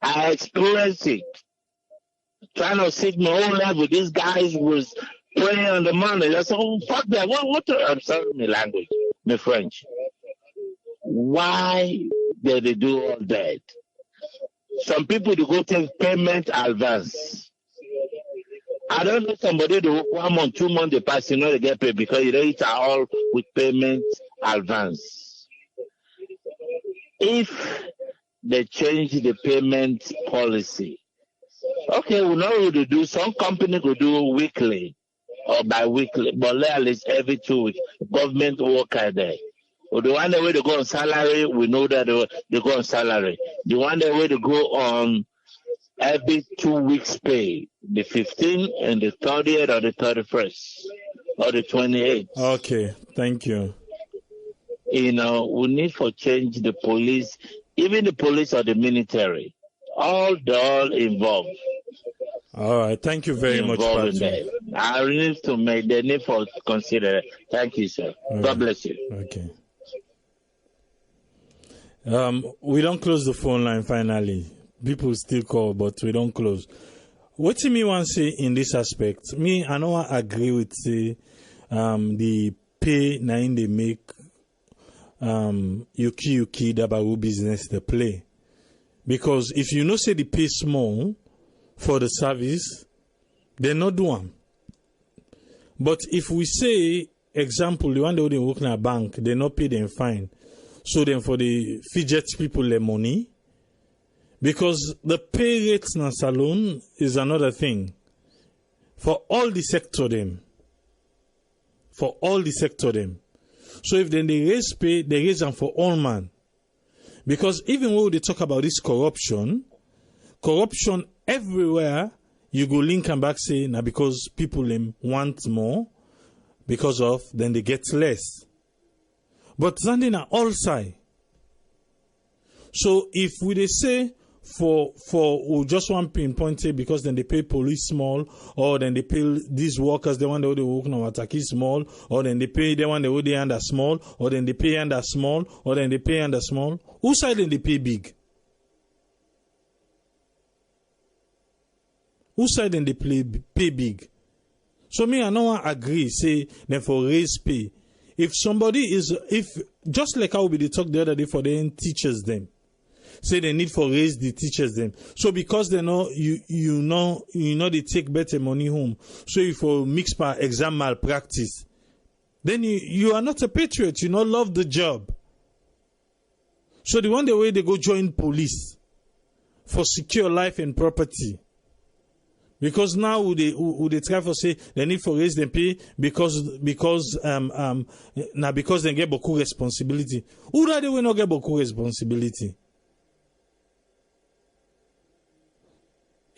[SPEAKER 10] I experienced it. Trying to sit my own level. These guys was praying on the money. I said, oh, fuck that. I'm sorry, my language, my French. Why did they do all that? Some people, they go take payment advance. I don't know somebody do 1 month, 2 months they pass, they get paid because it's all with payment advance. If they change the payment policy, okay, we know what to do. Some company will do weekly or bi-weekly, but at least every 2 weeks. Government worker there. Or the one that way to go on salary, we know that they go on salary. The one that way to go on every 2 weeks pay, the 15th and the 30th or the 31st or the 28th.
[SPEAKER 1] Okay, thank you.
[SPEAKER 10] We need to change the police, even the police or the military, all involved.
[SPEAKER 1] All right, thank you very much, Patrick.
[SPEAKER 10] I need to make the need for consider. Thank you, sir.
[SPEAKER 1] All
[SPEAKER 10] God
[SPEAKER 1] right.
[SPEAKER 10] bless you.
[SPEAKER 1] Okay. We don't close the phone line finally. People still call, but we don't close. What me want to say in this aspect, I know I agree with the pay nine they make Yuki Dabaru business the play. Because if you know say the pay small for the service, they not do one. But if we say, example, the one that they work in a bank, they not pay them fine. So then for the fidget people their money, because the pay rates in a salon is another thing. For all the sector them. For all the sector them. So if then they raise pay, they raise them for all man. Because even when they talk about this corruption everywhere, you go link and back say, now because people want more, because of, then they get less. But standing on all sides. So if we say, for just one pinpoint say because then they pay police small, or then they pay these workers the one that they work on Wataki small, or then they pay the one that they under small, or then they pay under small, or then they pay under small. Who side then they pay big? Who side then they pay big? So I don't agree say then for raise pay. If somebody just like how we talked the other day for the teachers them. Say they need for raise the teachers them. So because they know you know they take better money home. So if you mix by exam malpractice, then you are not a patriot. You not love the job. So the one the way they go join police for secure life and property. Because now they try to say they need for raise them pay because they get beaucoup responsibility. Who that they will not get beaucoup responsibility?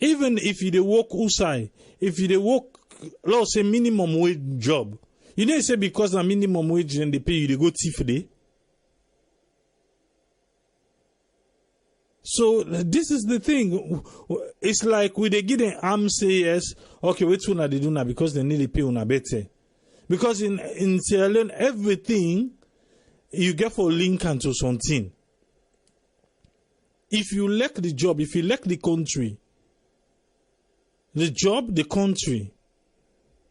[SPEAKER 1] Even if you work outside, if you work, let's say minimum wage job, you didn't say because the minimum wage and they pay you, they go thief there. So this is the thing. It's like we they give them arm say yes, okay, which one are they doing now because they need to pay on a better. Because in Sierra Leone everything you get for Lincoln to something. If you lack the job, if you lack the country, the job, the country,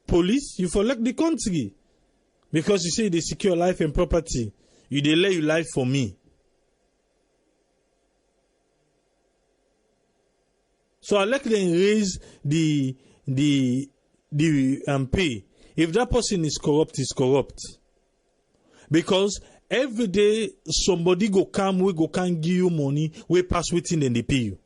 [SPEAKER 1] police, you for lack the country. Because you say they secure life and property. You delay your life for me. So I like them raise the pay. If that person is corrupt, is corrupt. Because every day somebody go come, we go can give you money, we pass within and they pay you.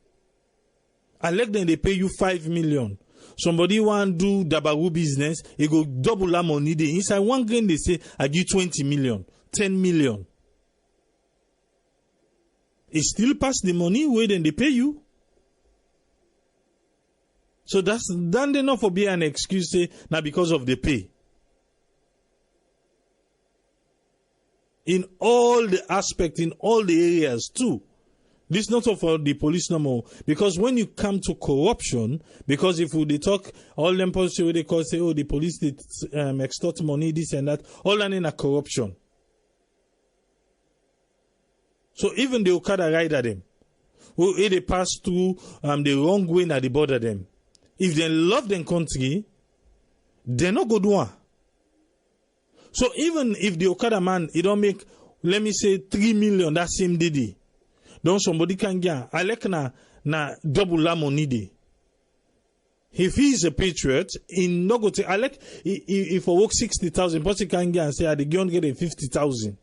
[SPEAKER 1] I like them they pay you 5 million. Somebody want do dabaru business, he go double that money. They inside one grain they say I give 20 million, 10 million. It still pass the money where then they pay you. So that's done enough for be an excuse say now because of the pay. In all the aspects, in all the areas too. This not for the police no more. Because when you come to corruption, because if they talk, all them policy they call say, oh, the police did extort money, this and that, all that in a corruption. So even the Okada rider them, who they pass through the wrong way at the border them. If they love their country, they're not good one. So even if the Okada man, he don't make, let me say 3 million that same day, don't somebody can get, I like na double la money day. If he is a patriot, in no go to, I like, if I work 60,000, but he can get and say, I don't get a 50,000.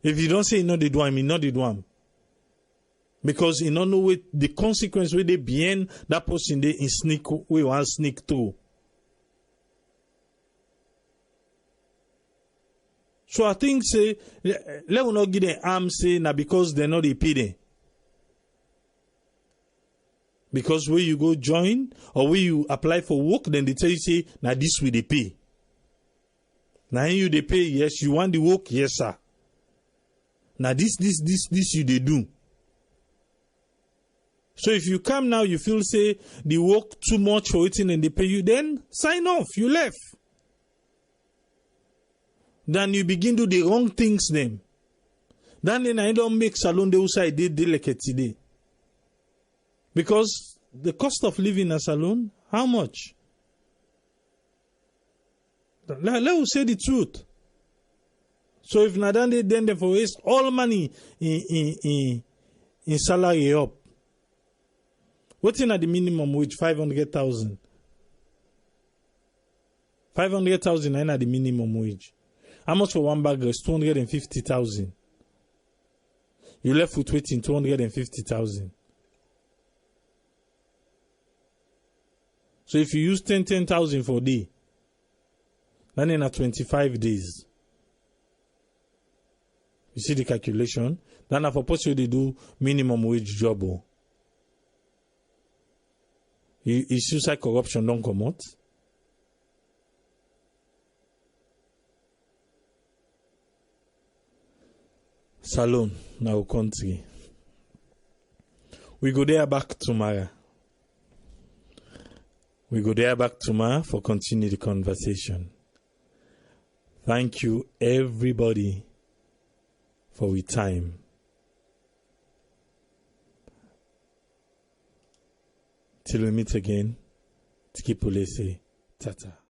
[SPEAKER 1] If you don't say, no, they do him, he not they do him. Because you don't know what the consequence where they behind that person they in sneak, we want sneak through. So I think say let us not give them arm say now because they're not the pay. Because where you go join or where you apply for work, then they tell you say now this will they pay. Now you they pay, yes, you want the work, yes sir. Now this you they do. So if you come now, you feel say the work too much for it and they pay you, then sign off, you left. Then you begin to do the wrong things then. Then I don't make salon de usai de delicate today. Because the cost of living in a salon, how much? Let us say the truth. So if not then they for waste all money in salary up. What's in at the minimum wage? 500,000. 500,000 is at the minimum wage. How much for one bag is 250,000. You left with waiting 250,000. So if you use 10,000 for a day, then in 25 days. You see the calculation? Then for possible they do minimum wage job. You suicide corruption don't come out. Salon, now country. We go there back tomorrow. We go there back tomorrow for continue the conversation. Thank you everybody for your time. Till we meet again, Tiki Pulese, Tata.